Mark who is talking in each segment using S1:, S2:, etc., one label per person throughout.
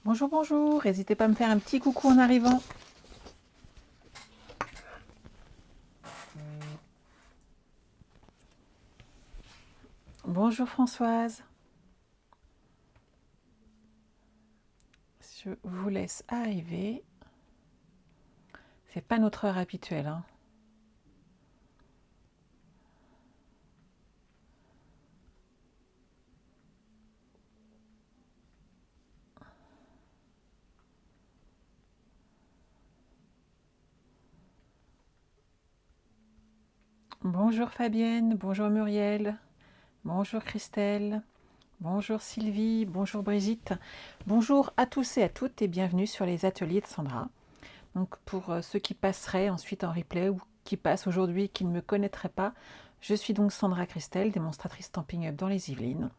S1: Bonjour, bonjour. N'hésitez pas à me faire un petit coucou en arrivant. Bonjour Françoise. Je vous laisse arriver. C'est pas notre heure habituelle, hein. Bonjour Fabienne, bonjour Muriel, bonjour Christelle, bonjour Sylvie, bonjour Brigitte. Bonjour à tous et à toutes et bienvenue sur les ateliers de Sandra. Donc pour ceux qui passeraient ensuite en replay ou qui passent aujourd'hui et qui ne me connaîtraient pas, je suis donc Sandra Christelle, démonstratrice Stampin' Up dans les Yvelines.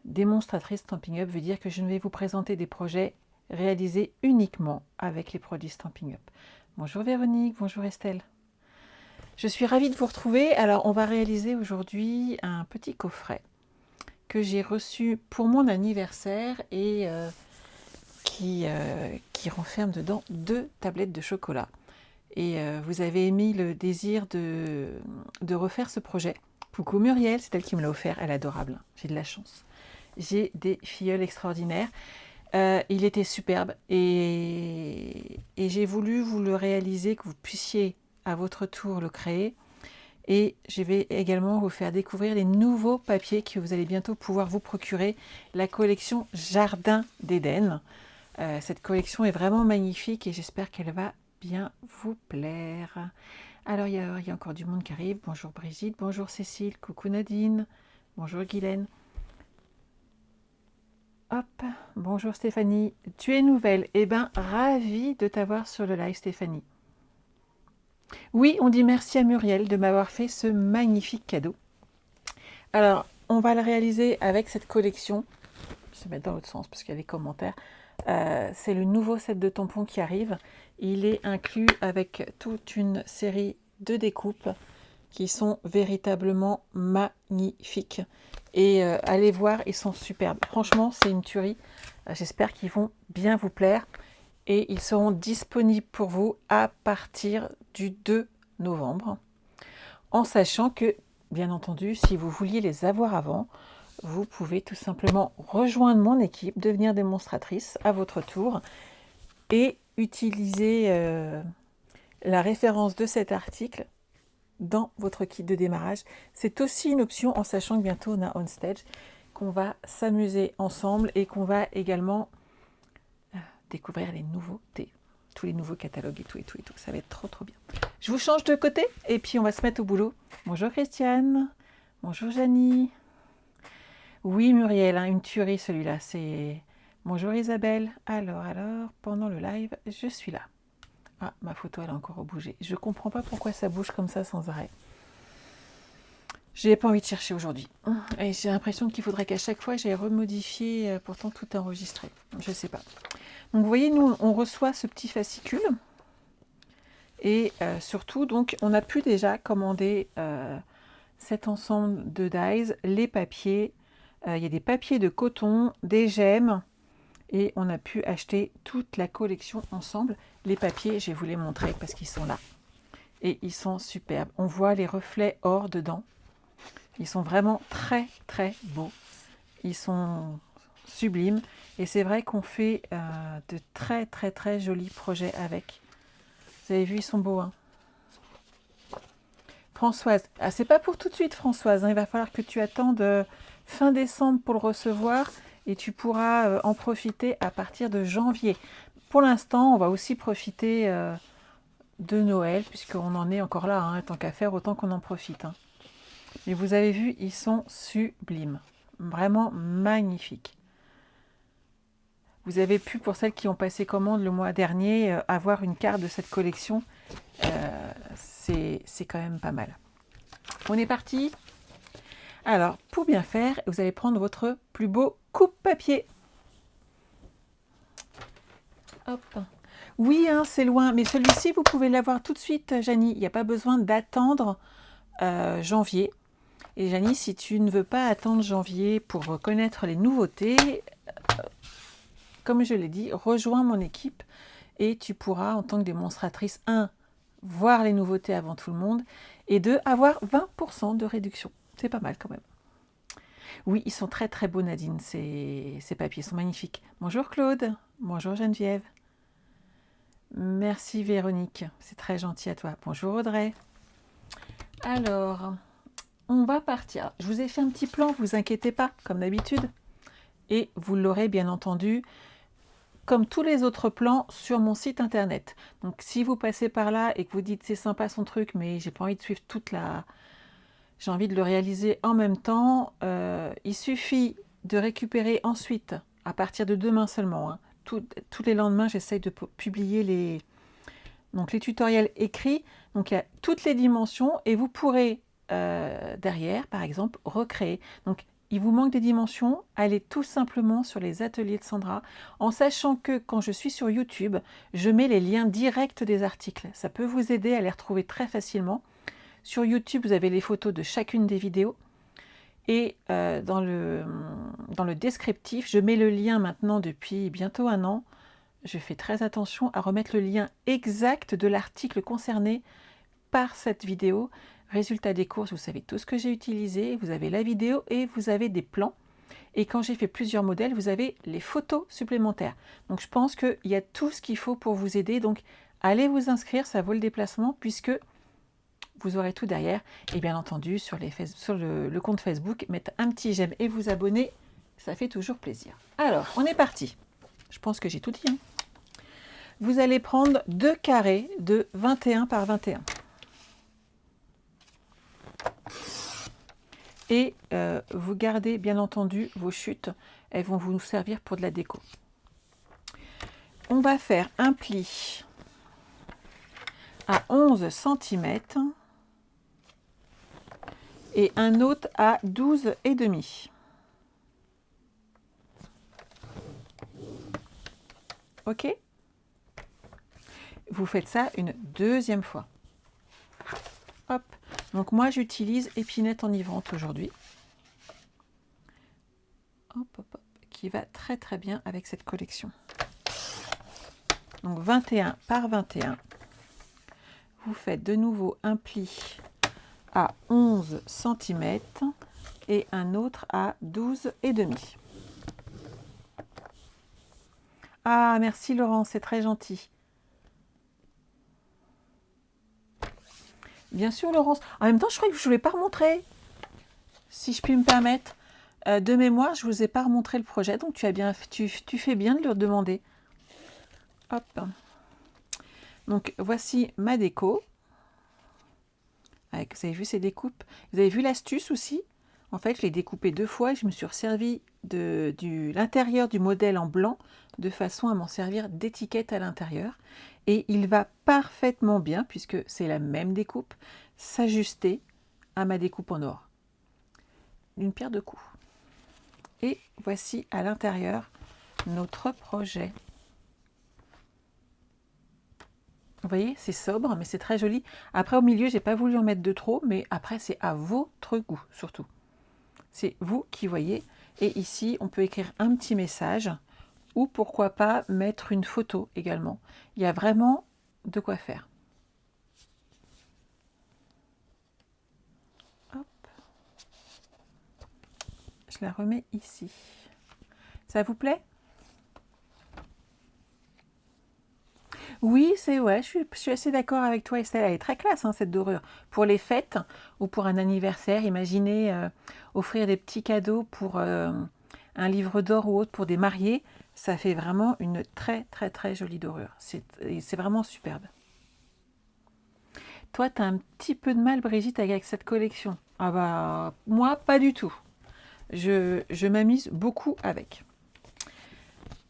S1: Démonstratrice Stampin' Up veut dire que je ne vais vous présenter des projets réalisés uniquement avec les produits Stampin' Up. Bonjour Véronique, bonjour Estelle. Je suis ravie de vous retrouver. Alors on va réaliser aujourd'hui un petit coffret que j'ai reçu pour mon anniversaire et qui renferme dedans 2 tablettes de chocolat. Et vous avez émis le désir de refaire ce projet. Coucou Muriel, c'est elle qui me l'a offert, elle est adorable, j'ai de la chance. J'ai des filleuls extraordinaires. Il était superbe et j'ai voulu vous le réaliser, que vous puissiez à votre tour le créer. Et je vais également vous faire découvrir les nouveaux papiers que vous allez bientôt pouvoir vous procurer, la collection Jardin d'Éden. Cette collection est vraiment magnifique et j'espère qu'elle va bien vous plaire. Alors il y a encore du monde qui arrive. Bonjour Brigitte, bonjour Cécile, coucou Nadine, bonjour Guylaine. Hop, bonjour Stéphanie, tu es nouvelle. Eh bien, ravie de t'avoir sur le live Stéphanie. Oui, on dit merci à Muriel de m'avoir fait ce magnifique cadeau. Alors, on va le réaliser avec cette collection. Je vais mettre dans l'autre sens parce qu'il y a les commentaires. C'est le nouveau set de tampons qui arrive. Il est inclus avec toute une série de découpes qui sont véritablement magnifiques. Et allez voir, ils sont superbes. Franchement, c'est une tuerie. J'espère qu'ils vont bien vous plaire. Et ils seront disponibles pour vous à partir du 2 novembre. En sachant que, bien entendu, si vous vouliez les avoir avant, vous pouvez tout simplement rejoindre mon équipe, devenir démonstratrice à votre tour et utiliser la référence de cet article dans votre kit de démarrage. C'est aussi une option en sachant que bientôt on a On Stage, qu'on va s'amuser ensemble et qu'on va également découvrir les nouveautés, tous les nouveaux catalogues et tout. Ça va être trop bien. Je vous change de côté et puis on va se mettre au boulot. Bonjour Christiane, bonjour Janie. Oui Muriel, hein, une tuerie celui-là, c'est... Bonjour Isabelle. Alors, pendant le live, je suis là. Ah, ma photo elle a encore bougé. Je comprends pas pourquoi ça bouge comme ça sans arrêt. J'ai pas envie de chercher aujourd'hui. Et j'ai l'impression qu'il faudrait qu'à chaque fois j'aille remodifier, pourtant tout est enregistré. Je sais pas. Donc vous voyez, nous on reçoit ce petit fascicule. Et surtout, donc on a pu déjà commander cet ensemble de dies, les papiers. Il y a des papiers de coton, des gemmes. Et on a pu acheter toute la collection ensemble. Les papiers, je vais vous les montrer parce qu'ils sont là. Et ils sont superbes. On voit les reflets or dedans. Ils sont vraiment très beaux. Ils sont sublimes. Et c'est vrai qu'on fait de très jolis projets avec. Vous avez vu, ils sont beaux, hein. Françoise, ah, c'est pas pour tout de suite Françoise, hein. Il va falloir que tu attendes fin décembre pour le recevoir et tu pourras en profiter à partir de janvier. Pour l'instant, on va aussi profiter de Noël, puisqu'on en est encore là, hein, tant qu'à faire, autant qu'on en profite, hein. Mais vous avez vu, ils sont sublimes, vraiment magnifiques. Vous avez pu, pour celles qui ont passé commande le mois dernier, avoir une carte de cette collection. C'est quand même pas mal. On est parti. Alors, pour bien faire, vous allez prendre votre plus beau coupe-papier. Hop. Oui, hein, c'est loin, mais celui-ci, vous pouvez l'avoir tout de suite, Janie. Il n'y a pas besoin d'attendre janvier. Et Janie, si tu ne veux pas attendre janvier pour connaître les nouveautés, comme je l'ai dit, rejoins mon équipe et tu pourras, en tant que démonstratrice, 1, voir les nouveautés avant tout le monde et 2, avoir 20% de réduction. C'est pas mal quand même. Oui, ils sont très très beaux, Nadine, ces papiers sont magnifiques. Bonjour Claude, bonjour Geneviève. Merci Véronique, c'est très gentil à toi. Bonjour Audrey. Alors, on va partir. Je vous ai fait un petit plan, vous inquiétez pas, comme d'habitude. Et vous l'aurez bien entendu, comme tous les autres plans, sur mon site internet. Donc si vous passez par là et que vous dites c'est sympa son truc, mais j'ai pas envie de suivre toute la... J'ai envie de le réaliser en même temps, il suffit de récupérer ensuite, à partir de demain seulement, hein, tous les lendemains, j'essaye de publier les tutoriels écrits. Donc il y a toutes les dimensions et vous pourrez derrière, par exemple, recréer. Donc il vous manque des dimensions, allez tout simplement sur les ateliers de Sandra, en sachant que quand je suis sur YouTube, je mets les liens directs des articles. Ça peut vous aider à les retrouver très facilement. Sur YouTube, vous avez les photos de chacune des vidéos. Et dans le descriptif, je mets le lien maintenant depuis bientôt 1 an. Je fais très attention à remettre le lien exact de l'article concerné par cette vidéo. Résultat des courses, vous savez tout ce que j'ai utilisé, vous avez la vidéo et vous avez des plans. Et quand j'ai fait plusieurs modèles, vous avez les photos supplémentaires. Donc je pense qu'il y a tout ce qu'il faut pour vous aider. Donc allez vous inscrire, ça vaut le déplacement puisque vous aurez tout derrière. Et bien entendu, sur le compte Facebook, mettre un petit j'aime et vous abonner, ça fait toujours plaisir. Alors, on est parti. Je pense que j'ai tout dit. Hein. Vous allez prendre 2 carrés de 21 par 21. Et vous gardez bien entendu vos chutes. Elles vont vous servir pour de la déco. On va faire un pli à 11 cm et un autre à 12,5. Ok? Vous faites ça une deuxième fois. Hop. Donc moi j'utilise Épinette Enivrante aujourd'hui. Hop, hop, hop. Qui va très très bien avec cette collection. Donc 21 par 21. Vous faites de nouveau un pli à 11 cm et un autre à 12,5. Ah, merci Laurent, c'est très gentil. Bien sûr, Laurence. En même temps, je crois que je ne vous l'ai pas remontré. Si je puis me permettre. De mémoire, je ne vous ai pas remontré le projet, donc tu fais bien de le demander. Hop. Donc, voici ma déco. Avec, vous avez vu ces découpes. Vous avez vu l'astuce aussi. En fait, je l'ai découpé 2 fois et je me suis servi de l'intérieur du modèle en blanc de façon à m'en servir d'étiquette à l'intérieur. Et il va parfaitement bien, puisque c'est la même découpe, s'ajuster à ma découpe en or. D'une pierre deux coups. Et voici à l'intérieur notre projet. Vous voyez, c'est sobre, mais c'est très joli. Après, au milieu, j'ai pas voulu en mettre de trop, mais après, c'est à votre goût, surtout. C'est vous qui voyez. Et ici, on peut écrire un petit message ou pourquoi pas mettre une photo également. Il y a vraiment de quoi faire. Hop. Je la remets ici. Ça vous plaît? Oui, c'est ouais, je suis assez d'accord avec toi, Estelle. Elle est très classe, hein, cette dorure. Pour les fêtes ou pour un anniversaire, imaginez offrir des petits cadeaux pour un livre d'or ou autre pour des mariés. Ça fait vraiment une très très très jolie dorure. C'est vraiment superbe. Toi, tu as un petit peu de mal, Brigitte, avec cette collection. Ah bah, moi, pas du tout. Je m'amuse beaucoup avec.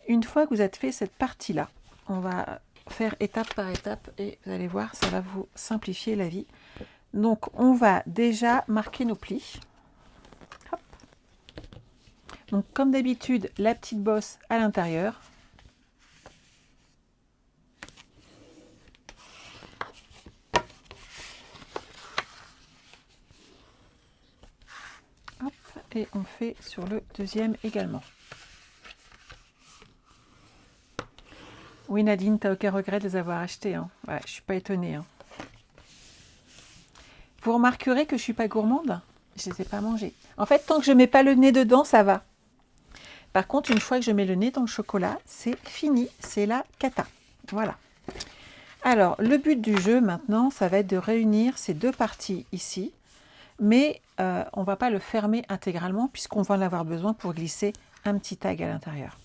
S1: Une fois que vous avez fait cette partie-là, on va faire étape par étape et vous allez voir, ça va vous simplifier la vie. Donc, on va déjà marquer nos plis. Hop. Donc, comme d'habitude, la petite bosse à l'intérieur. Et on fait sur le deuxième également. Oui, Nadine, t'as aucun regret de les avoir achetés, hein. Ouais, je suis pas étonnée, hein. Vous remarquerez que je suis pas gourmande. Je les ai pas mangés. En fait, tant que je mets pas le nez dedans, ça va. Par contre, une fois que je mets le nez dans le chocolat, c'est fini. C'est la cata. Voilà. Alors, le but du jeu maintenant, ça va être de réunir ces deux parties ici. Mais on ne va pas le fermer intégralement puisqu'on va en avoir besoin pour glisser un petit tag à l'intérieur.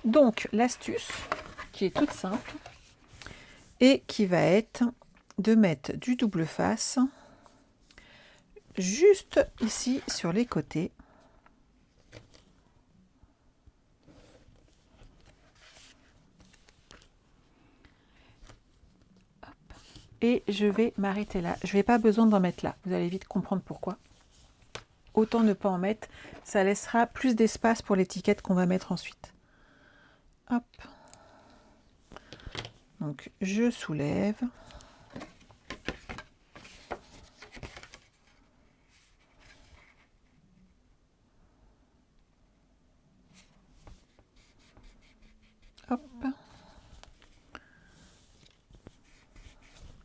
S1: Donc, l'astuce, qui est toute simple, et qui va être de mettre du double face juste ici sur les côtés. Hop. Et je vais m'arrêter là. Je n'ai pas besoin d'en mettre là. Vous allez vite comprendre pourquoi. Autant ne pas en mettre. Ça laissera plus d'espace pour l'étiquette qu'on va mettre ensuite. Hop. Donc, je soulève. Hop.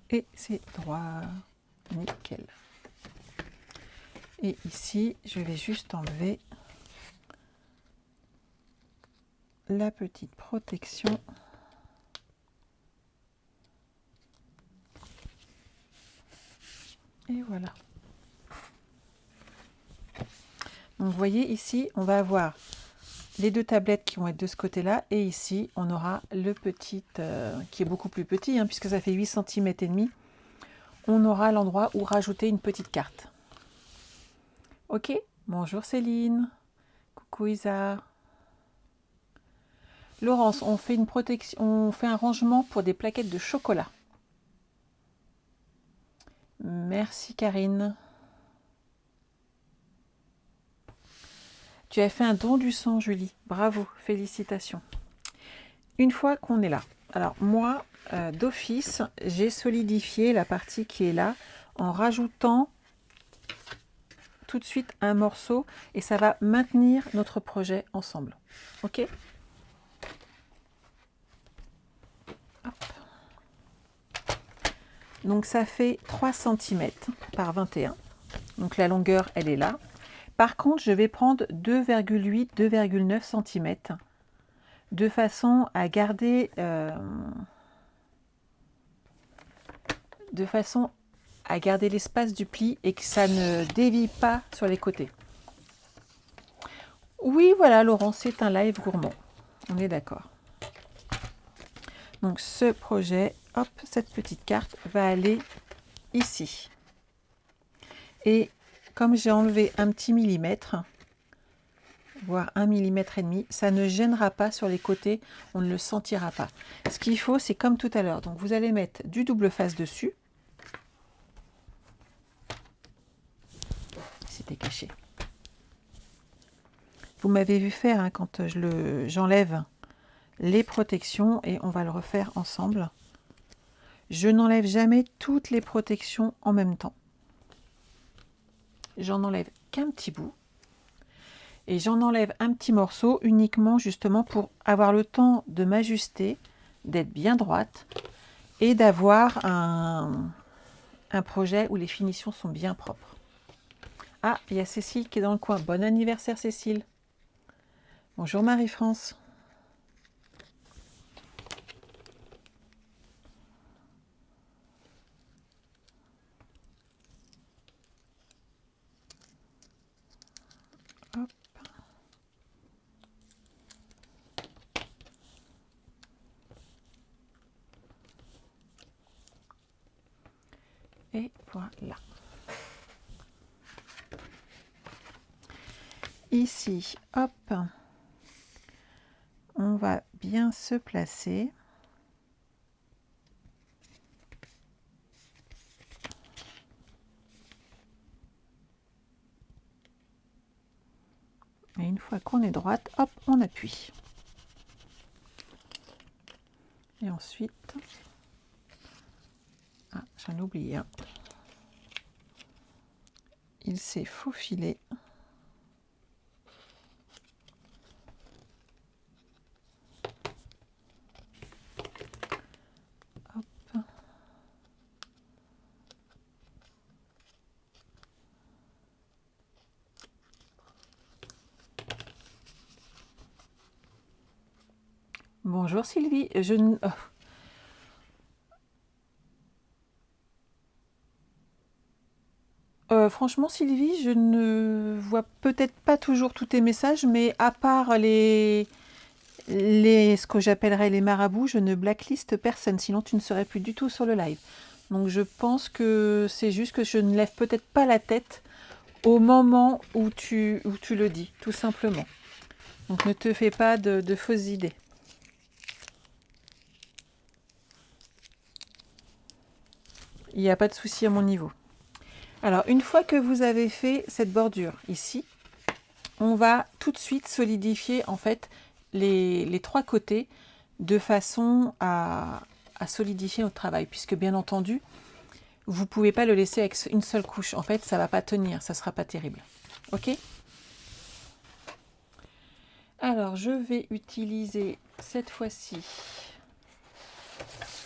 S1: Et c'est droit. Nickel. Et ici, je vais juste enlever la petite protection. Et voilà. Donc vous voyez ici, on va avoir les deux tablettes qui vont être de ce côté-là. Et ici, on aura le petit, qui est beaucoup plus petit, hein, puisque ça fait 8 cm et demi. On aura l'endroit où rajouter une petite carte. Ok, bonjour Céline. Coucou Isa. Laurence, on fait une protection, on fait un rangement pour des plaquettes de chocolat. Merci Karine. Tu as fait un don du sang, Julie. Bravo, félicitations. Une fois qu'on est là, alors moi, d'office, j'ai solidifié la partie qui est là en rajoutant tout de suite un morceau et ça va maintenir notre projet ensemble. Ok ? Hop. Donc ça fait 3 cm par 21. Donc la longueur, elle est là. Par contre, je vais prendre 2,8, 2,9 cm de façon à garder l'espace du pli et que ça ne dévie pas sur les côtés. Oui, voilà, Laurent, c'est un live gourmand. On est d'accord. Donc ce projet, hop, cette petite carte va aller ici. Et comme j'ai enlevé un petit millimètre, voire 1,5 mm, ça ne gênera pas sur les côtés, on ne le sentira pas. Ce qu'il faut, c'est comme tout à l'heure. Donc vous allez mettre du double face dessus. C'était caché. Vous m'avez vu faire hein, quand j'enlève les protections et on va le refaire ensemble. Je n'enlève jamais toutes les protections en même temps. J'en enlève qu'un petit bout. Et j'en enlève un petit morceau uniquement justement pour avoir le temps de m'ajuster, d'être bien droite et d'avoir un projet où les finitions sont bien propres. Ah, il y a Cécile qui est dans le coin. Bon anniversaire Cécile. Bonjour Marie-France. Hop. Et voilà. Ici, hop, on va bien se placer. Et une fois qu'on est droite, hop, on appuie. Et ensuite, ah, j'en ai oublié un. Il s'est faufilé. Bonjour Sylvie, franchement Sylvie, je ne vois peut-être pas toujours tous tes messages, mais à part ce que j'appellerais les marabouts, je ne blackliste personne, sinon tu ne serais plus du tout sur le live. Donc je pense que c'est juste que je ne lève peut-être pas la tête au moment où tu le dis, tout simplement. Donc ne te fais pas de fausses idées. Il n'y a pas de souci à mon niveau. Alors, une fois que vous avez fait cette bordure ici, on va tout de suite solidifier en fait les trois côtés de façon à solidifier notre travail. Puisque bien entendu, vous ne pouvez pas le laisser avec une seule couche. En fait, ça ne va pas tenir, ça ne sera pas terrible. Ok? Alors, je vais utiliser cette fois-ci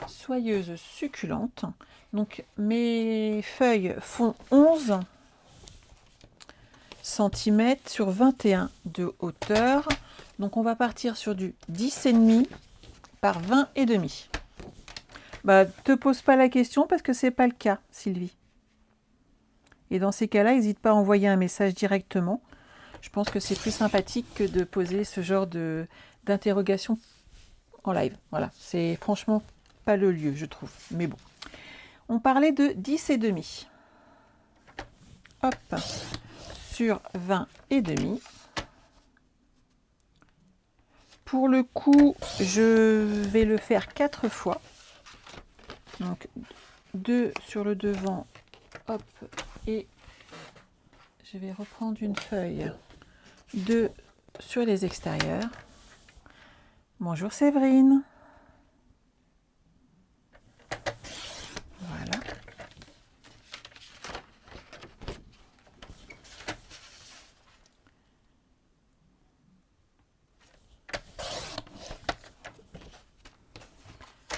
S1: soyeuse succulente. Donc, mes feuilles font 11 cm sur 21 de hauteur. Donc, on va partir sur du 10,5 par 20,5. Bah, te pose pas la question parce que c'est pas le cas, Sylvie. Et dans ces cas-là, n'hésite pas à envoyer un message directement. Je pense que c'est plus sympathique que de poser ce genre d'interrogation en live. Voilà, c'est franchement pas le lieu, je trouve. Mais bon. On parlait de 10,5. Hop, sur 20,5. Pour le coup, je vais le faire 4 fois. Donc 2 sur le devant, hop, et je vais reprendre une feuille, 2 sur les extérieurs. Bonjour Séverine. Voilà.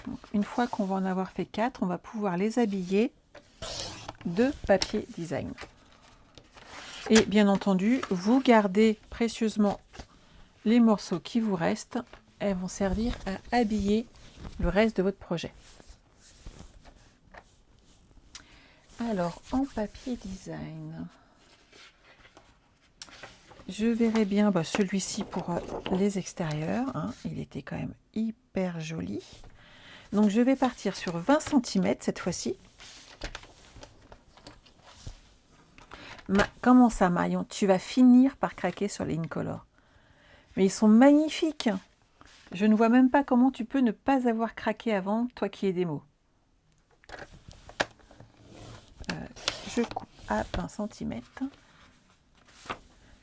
S1: Donc, une fois qu'on va en avoir fait 4, on va pouvoir les habiller de papier design. Et bien entendu, vous gardez précieusement les morceaux qui vous restent. Elles vont servir à habiller le reste de votre projet. Alors, en papier design, je verrai bien celui-ci pour les extérieurs. Hein, il était quand même hyper joli. Donc, je vais partir sur 20 cm cette fois-ci. Comment ça, Marion? Tu vas finir par craquer sur les Incolor. Mais ils sont magnifiques. Je ne vois même pas comment tu peux ne pas avoir craqué avant, toi qui es des mots. Je coupe à 20 cm.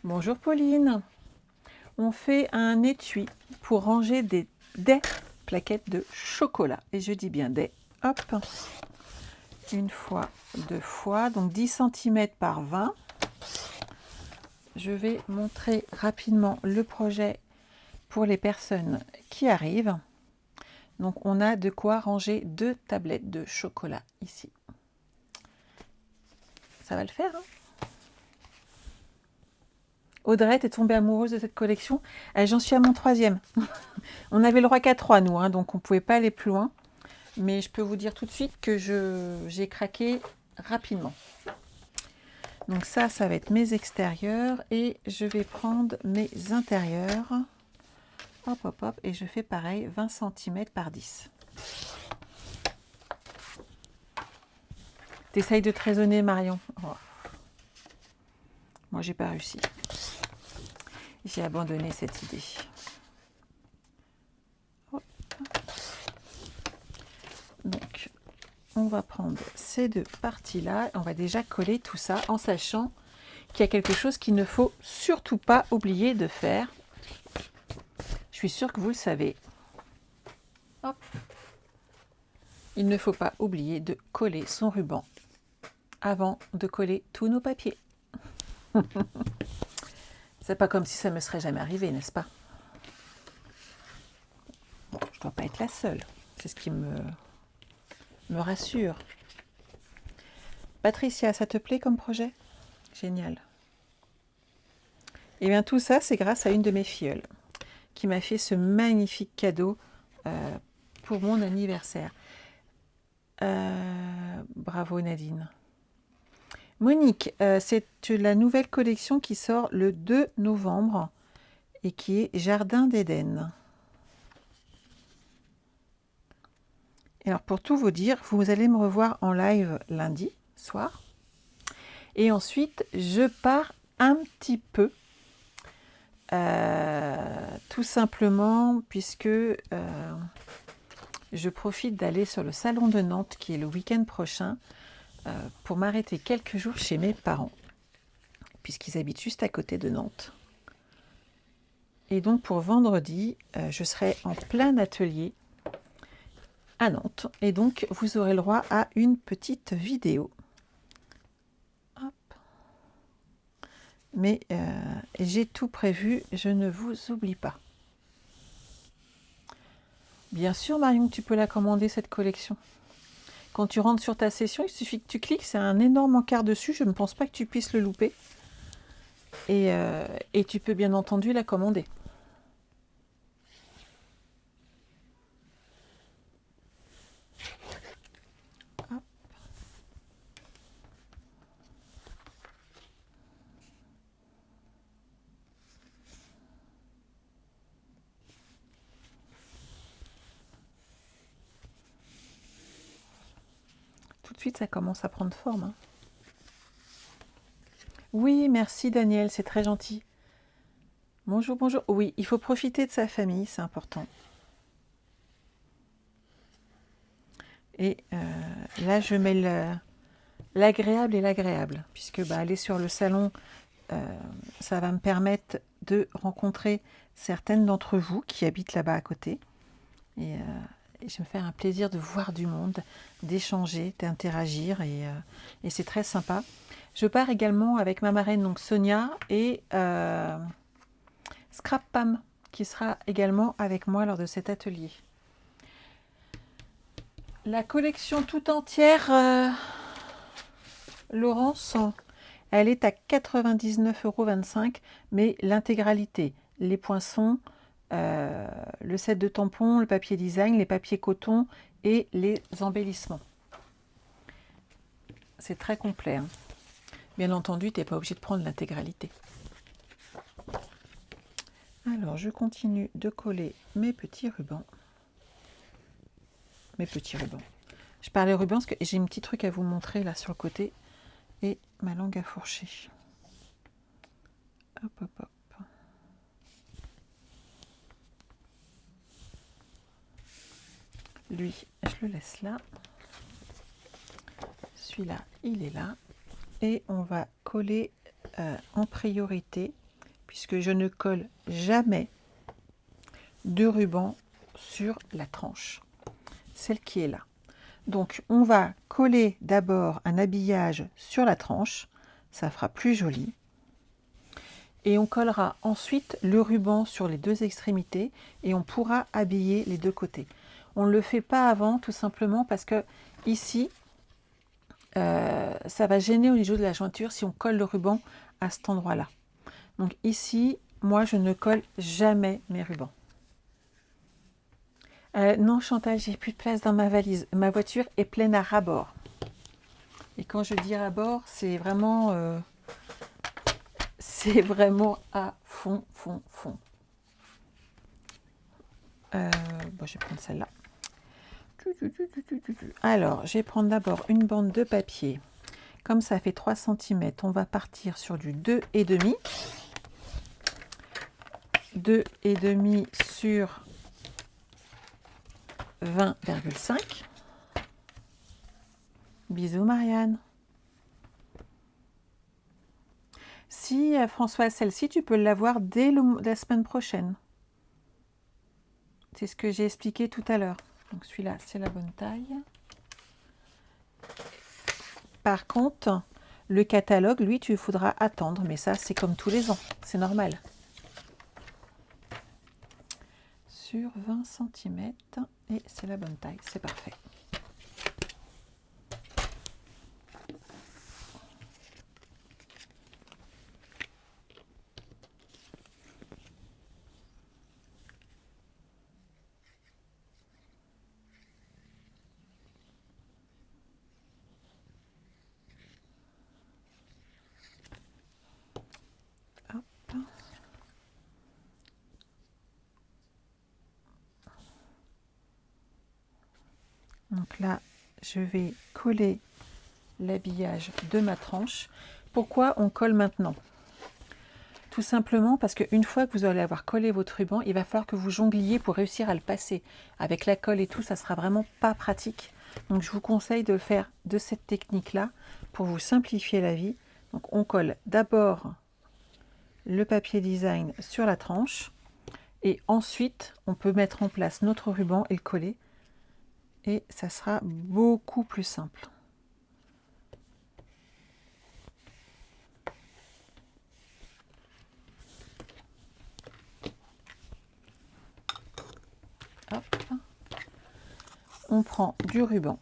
S1: Bonjour Pauline. On fait un étui pour ranger des plaquettes de chocolat. Et je dis bien des. Hop. Une fois, deux fois. Donc 10 cm par 20. Je vais montrer rapidement le projet pour les personnes qui arrivent. Donc on a de quoi ranger 2 tablettes de chocolat ici. Ça va le faire, hein? Audrey, t'es tombée amoureuse de cette collection? J'en suis à mon 3e. On avait le roi K3, nous, hein, donc on ne pouvait pas aller plus loin. Mais je peux vous dire tout de suite que j'ai craqué rapidement. Donc ça va être mes extérieurs. Et je vais prendre mes intérieurs. Hop, hop, hop. Et je fais pareil, 20 cm par 10. T'essayes de te raisonner, Marion. Oh. Moi, j'ai pas réussi. J'ai abandonné cette idée. Hop. Donc, on va prendre ces 2 parties-là. On va déjà coller tout ça en sachant qu'il y a quelque chose qu'il ne faut surtout pas oublier de faire. Je suis sûre que vous le savez. Hop. Il ne faut pas oublier de coller son ruban avant de coller tous nos papiers. C'est pas comme si ça me serait jamais arrivé, n'est-ce pas? Bon, je dois pas être la seule. C'est ce qui me rassure. Patricia, ça te plaît comme projet? Génial. Et bien tout ça, c'est grâce à une de mes filleules qui m'a fait ce magnifique cadeau pour mon anniversaire. Bravo Nadine. Monique, c'est la nouvelle collection qui sort le 2 novembre et qui est Jardin d'Éden. Alors pour tout vous dire, vous allez me revoir en live lundi soir. Et ensuite, je pars un petit peu. Tout simplement puisque je profite d'aller sur le salon de Nantes qui est le week-end prochain pour m'arrêter quelques jours chez mes parents puisqu'ils habitent juste à côté de Nantes. Et donc pour vendredi, je serai en plein atelier à Nantes et donc vous aurez le droit à une petite vidéo. Hop. Mais j'ai tout prévu, je ne vous oublie pas. Bien sûr Marion, tu peux la commander cette collection. Quand tu rentres sur ta session, il suffit que tu cliques, c'est un énorme encart dessus, je ne pense pas que tu puisses le louper. Et tu peux bien entendu la commander. Hop. Tout de suite, ça commence à prendre forme. Hein. Oui, merci Daniel, c'est très gentil. Bonjour, bonjour. Oui, il faut profiter de sa famille, c'est important. Et là, je mets l'agréable et l'agréable, puisque aller sur le salon, ça va me permettre de rencontrer certaines d'entre vous qui habitent là-bas à côté. Et je me fais un plaisir de voir du monde, d'échanger, d'interagir, et c'est très sympa. Je pars également avec ma marraine, donc Sonia, et Scrap Pam, qui sera également avec moi lors de cet atelier. La collection tout entière, Laurence, elle est à 99,25 €, mais l'intégralité, les poinçons, le set de tampons, le papier design, les papiers coton et les embellissements. C'est très complet. Hein. Bien entendu, tu n'es pas obligé de prendre l'intégralité. Alors, je continue de coller mes petits rubans. Je parlais rubans parce que j'ai un petit truc à vous montrer là sur le côté et ma langue à fourcher. Hop, hop, hop. Lui, je le laisse là. Celui-là, il est là. Et on va coller en priorité, puisque je ne colle jamais de ruban sur la tranche, celle qui est là. Donc on va coller d'abord un habillage sur la tranche, ça fera plus joli. Et on collera ensuite le ruban sur les deux extrémités et on pourra habiller les deux côtés. On ne le fait pas avant, tout simplement parce que ici, ça va gêner au niveau de la jointure si on colle le ruban à cet endroit-là. Donc ici, moi, je ne colle jamais mes rubans. Non, Chantal, j'ai plus de place dans ma valise. Ma voiture est pleine à ras-bord. Et quand je dis ras-bord, c'est vraiment à fond, fond, fond. Bon, je vais prendre celle-là. Alors, je vais prendre d'abord une bande de papier. Comme ça fait 3 cm, on va partir sur du 2,5. 2,5 sur 20,5. Bisous Marianne. Si Françoise, celle-ci, tu peux l'avoir dès la semaine prochaine. C'est ce que j'ai expliqué tout à l'heure. Donc celui-là, c'est la bonne taille. Par contre, le catalogue, lui, tu faudras attendre. Mais ça, c'est comme tous les ans. C'est normal. Sur 20 cm. Et c'est la bonne taille. C'est parfait. Donc là, je vais coller l'habillage de ma tranche. Pourquoi on colle maintenant? Tout simplement parce qu'une fois que vous allez avoir collé votre ruban, il va falloir que vous jongliez pour réussir à le passer. Avec la colle et tout, ça sera vraiment pas pratique. Donc je vous conseille de le faire de cette technique-là pour vous simplifier la vie. Donc on colle d'abord le papier design sur la tranche et ensuite on peut mettre en place notre ruban et le coller. Et ça sera beaucoup plus simple. Hop. On prend du ruban.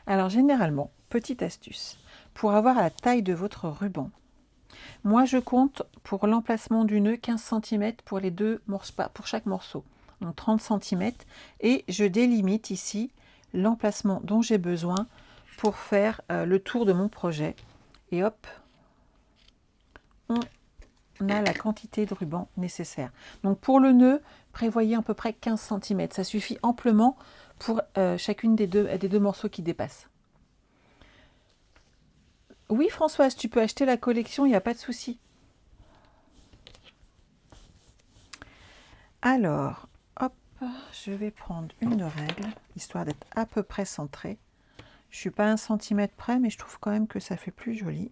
S1: Alors généralement, petite astuce, pour avoir la taille de votre ruban, moi je compte pour l'emplacement du nœud 15 cm pour les deux morceaux, pour chaque morceau, donc 30 cm, et je délimite ici l'emplacement dont j'ai besoin pour faire le tour de mon projet. Et hop, on a la quantité de ruban nécessaire. Donc pour le nœud, prévoyez à peu près 15 cm. Ça suffit amplement pour chacune des deux morceaux qui dépassent. Oui, Françoise, tu peux acheter la collection, il n'y a pas de souci. Alors, hop, je vais prendre une règle, histoire d'être à peu près centrée. Je ne suis pas 1 cm près, mais je trouve quand même que ça fait plus joli.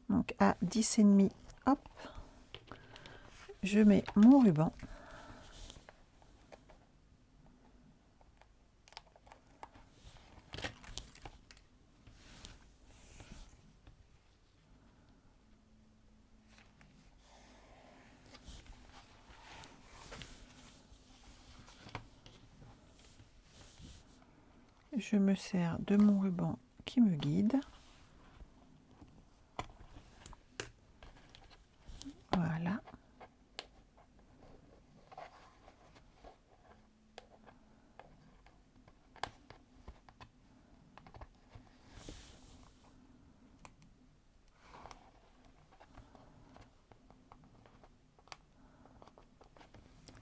S1: Donc à 10,5, hop, je mets mon ruban. Je me sers de mon ruban qui me guide. Voilà.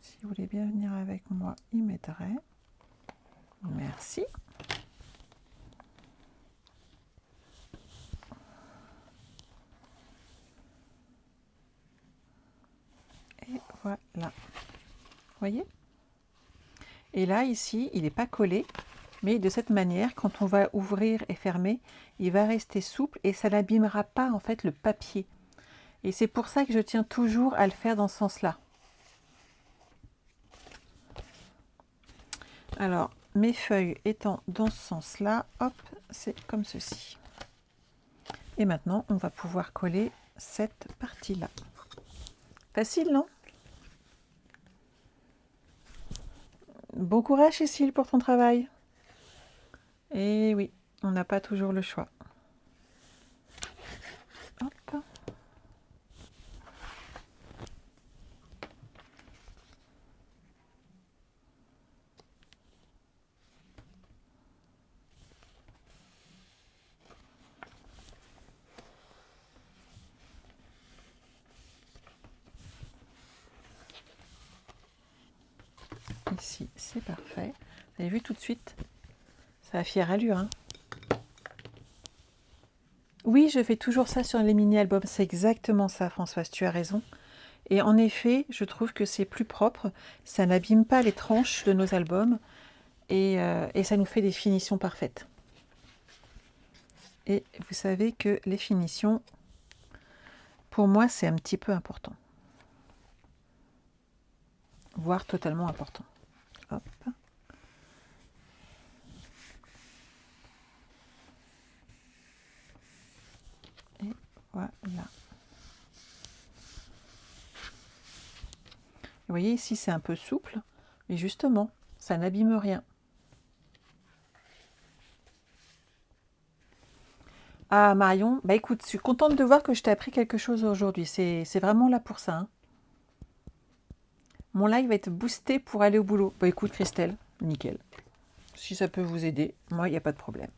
S1: Si vous voulez bien venir avec moi, il m'aiderait. Merci. Et voilà. Voyez? Et là, ici, il n'est pas collé, mais de cette manière, quand on va ouvrir et fermer, il va rester souple et ça n'abîmera pas en fait le papier. Et c'est pour ça que je tiens toujours à le faire dans ce sens-là. Alors, mes feuilles étant dans ce sens-là, hop, c'est comme ceci. Et maintenant, on va pouvoir coller cette partie-là. Facile, non? Bon courage, Cécile, pour ton travail. Et oui, on n'a pas toujours le choix. Hop. Ici, c'est parfait. Vous avez vu tout de suite, ça a fière allure, hein? Oui, je fais toujours ça sur les mini-albums. C'est exactement ça, Françoise, tu as raison. Et en effet, je trouve que c'est plus propre. Ça n'abîme pas les tranches de nos albums. Et ça nous fait des finitions parfaites. Et vous savez que les finitions, pour moi, c'est un petit peu important. Voire totalement important. Hop. Et voilà. Vous voyez, ici, c'est un peu souple. Et justement, ça n'abîme rien. Ah, Marion, bah écoute, je suis contente de voir que je t'ai appris quelque chose aujourd'hui. C'est vraiment là pour ça, hein. Mon live va être boosté pour aller au boulot. Bah écoute, Christelle, nickel. Si ça peut vous aider, moi, il n'y a pas de problème.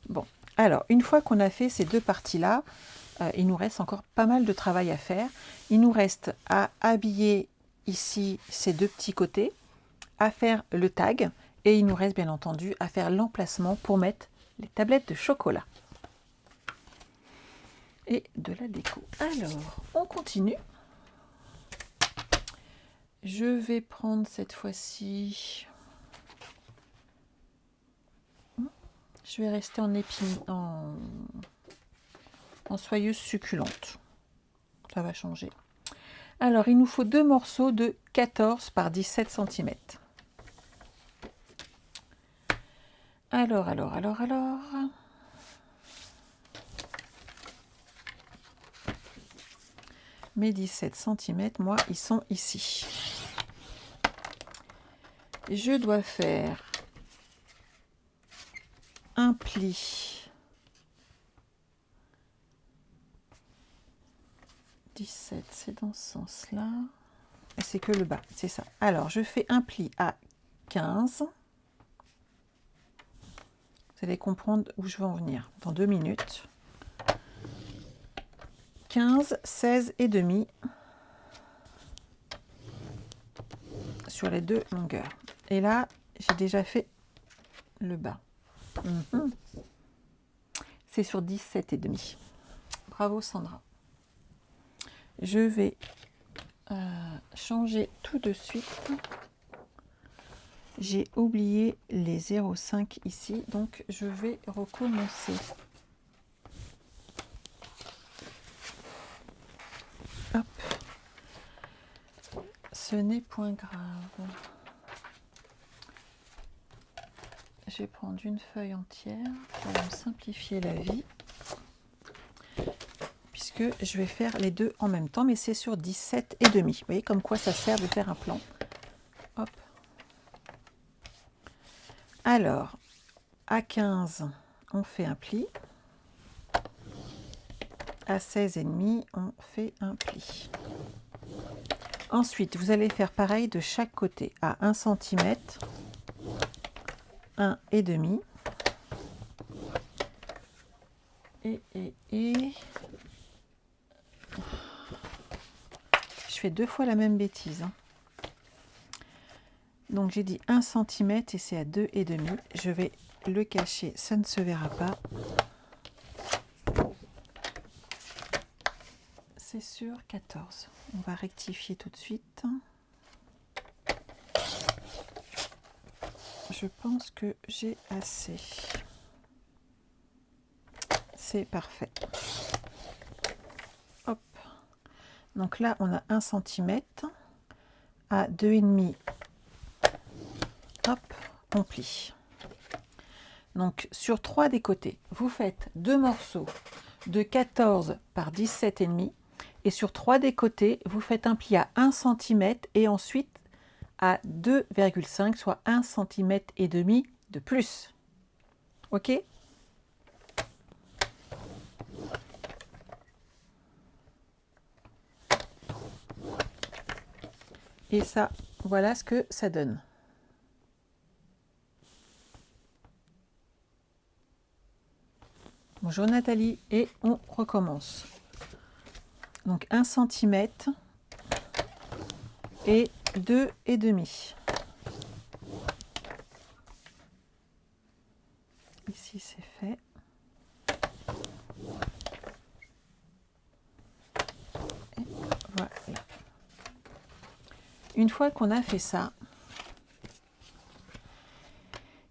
S1: Bon, alors, une fois qu'on a fait ces deux parties-là, il nous reste encore pas mal de travail à faire. Il nous reste à habiller ici ces deux petits côtés à faire le tag et il nous reste bien entendu à faire l'emplacement pour mettre les tablettes de chocolat et de la déco. Alors, on continue. Je vais prendre cette fois-ci... Je vais rester en épine, en soyeuse succulente. Ça va changer. Alors, il nous faut 2 morceaux de 14 par 17 cm. Alors. Mes 17 cm, moi, ils sont ici. Je dois faire un pli 17, c'est dans ce sens-là. Et c'est que le bas, c'est ça. Alors, je fais un pli à 15. Vous allez comprendre où je veux en venir dans 2 minutes. 15, 16 et demi sur les 2 longueurs. Et là, j'ai déjà fait le bas. C'est sur 17 et demi. Bravo Sandra. Je vais changer tout de suite. J'ai oublié les 0,5 ici, donc je vais recommencer. Hop. Ce n'est point grave. Je vais prendre une feuille entière pour me simplifier la vie, puisque je vais faire les deux en même temps, mais c'est sur 17 et demi. Vous voyez comme quoi ça sert de faire un plan. Hop. Alors, à 15, on fait un pli. À 16 et demi, on fait un pli. Ensuite, vous allez faire pareil de chaque côté, à 1 cm, 1 et demi. Et je fais 2 fois la même bêtise. Donc j'ai dit 1 cm et c'est à 2 et demi. Je vais le cacher, ça ne se verra pas. C'est sur 14. On va rectifier tout de suite. Je pense que j'ai assez. C'est parfait. Hop. Donc là, on a 1 cm à 2,5. Hop, on plie. Donc sur 3 des côtés, vous faites 2 morceaux de 14 par 17,5 et sur 3 des côtés, vous faites un pli à 1 cm et ensuite à 2,5, soit 1 cm et demi de plus. OK? Et ça, voilà ce que ça donne. Bonjour Nathalie, et on recommence. Donc 1 cm et 2,5. Ici c'est fait. Et voilà. Une fois qu'on a fait ça,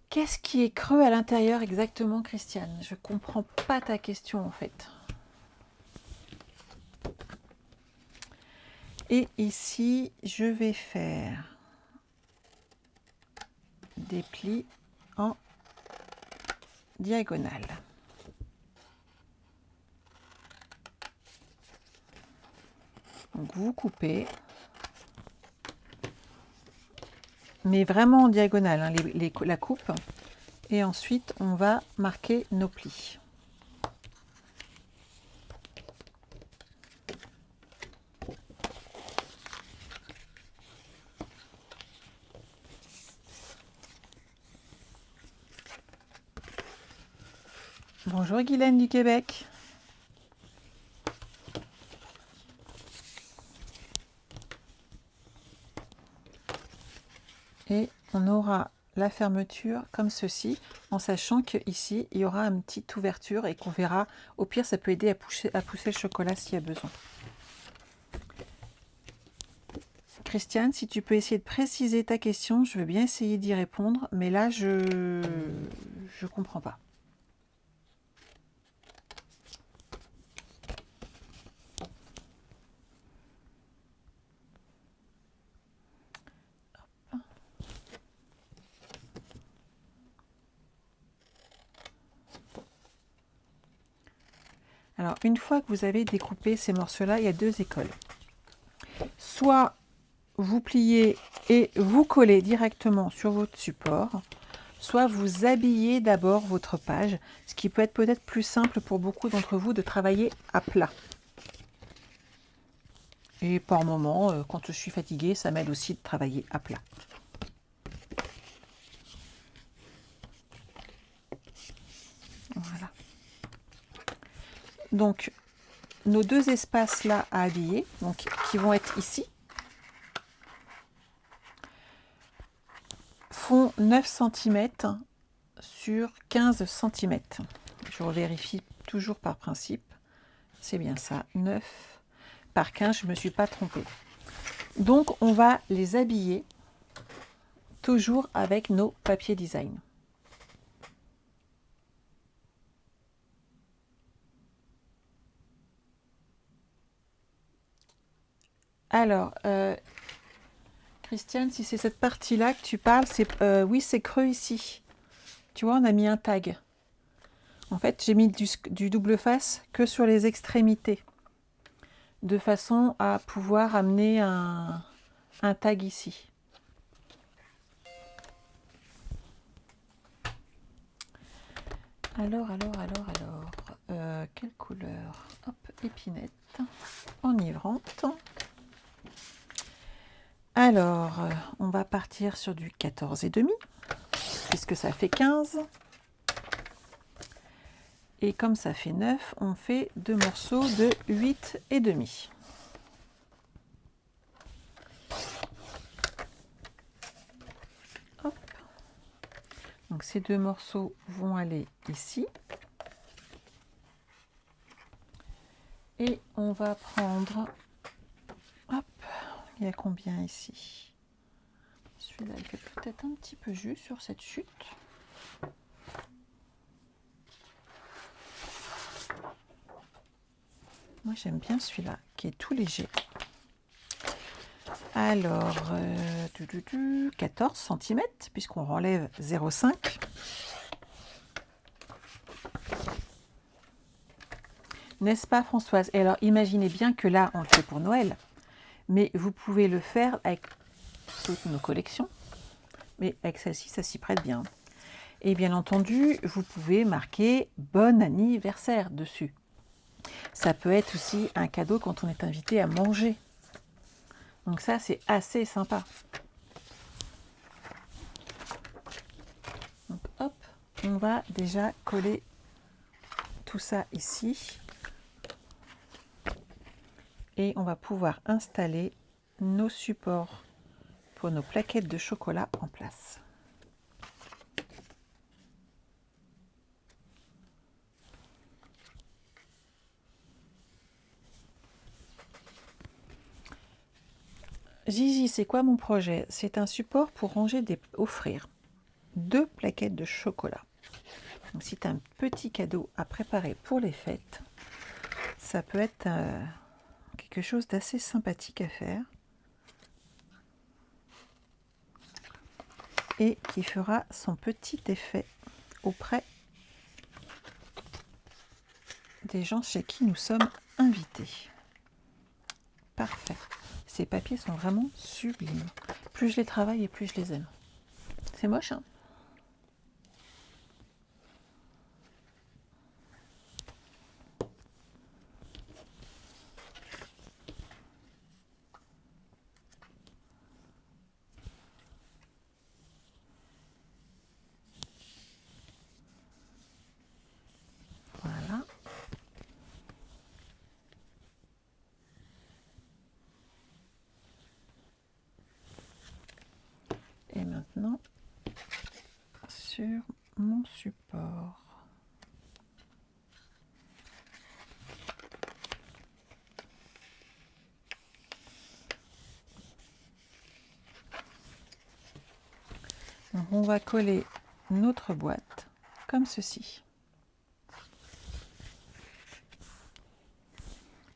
S1: qu'est-ce qui est creux à l'intérieur exactement, Christiane? Je comprends pas ta question en fait. Et ici, je vais faire des plis en diagonale. Donc vous coupez, mais vraiment en diagonale, hein, la coupe. Et ensuite, on va marquer nos plis. Bonjour Guylaine du Québec. Et on aura la fermeture comme ceci, en sachant qu'ici, il y aura une petite ouverture et qu'on verra. Au pire, ça peut aider à pousser le chocolat s'il y a besoin. Christiane, si tu peux essayer de préciser ta question, je veux bien essayer d'y répondre, mais là, je comprends pas. Alors, une fois que vous avez découpé ces morceaux-là, il y a deux écoles. Soit vous pliez et vous collez directement sur votre support, soit vous habillez d'abord votre page, ce qui peut être peut-être plus simple pour beaucoup d'entre vous de travailler à plat. Et par moment, quand je suis fatiguée, ça m'aide aussi de travailler à plat. Voilà. Donc, nos deux espaces là à habiller, donc qui vont être ici, font 9 cm sur 15 cm. Je revérifie toujours par principe. C'est bien ça, 9 par 15, je ne me suis pas trompée. Donc, on va les habiller toujours avec nos papiers design. Alors, Christiane, si c'est cette partie-là que tu parles, oui, c'est creux ici. Tu vois, on a mis un tag. En fait, j'ai mis du double face que sur les extrémités, de façon à pouvoir amener un tag ici. Alors, quelle couleur? Hop, épinette, enivrante. Alors, on va partir sur du 14,5, puisque ça fait 15. Et comme ça fait 9, on fait deux morceaux de 8,5. Hop. Donc ces deux morceaux vont aller ici. Et on va prendre... Hop, il y a combien ici? Celui-là, il fait peut-être un petit peu juste sur cette chute. Moi, j'aime bien celui-là, qui est tout léger. Alors, 14 cm, puisqu'on relève 0,5. N'est-ce pas, Françoise? Et alors, imaginez bien que là, on le fait pour Noël, mais vous pouvez le faire avec toutes nos collections. Mais avec celle-ci, ça s'y prête bien. Et bien entendu, vous pouvez marquer « Bon anniversaire » dessus. Ça peut être aussi un cadeau quand on est invité à manger. Donc ça, c'est assez sympa. Donc hop, on va déjà coller tout ça ici. Et on va pouvoir installer nos supports pour nos plaquettes de chocolat en place. Gigi, c'est quoi mon projet? C'est un support pour ranger offrir 2 plaquettes de chocolat. Donc, si tu as un petit cadeau à préparer pour les fêtes, ça peut être quelque chose d'assez sympathique à faire et qui fera son petit effet auprès des gens chez qui nous sommes invités. Parfait. Ces papiers sont vraiment sublimes. Plus je les travaille et plus je les aime. C'est moche, hein? Voilà. Et maintenant, sur mon support. Donc on va coller notre boîte comme ceci.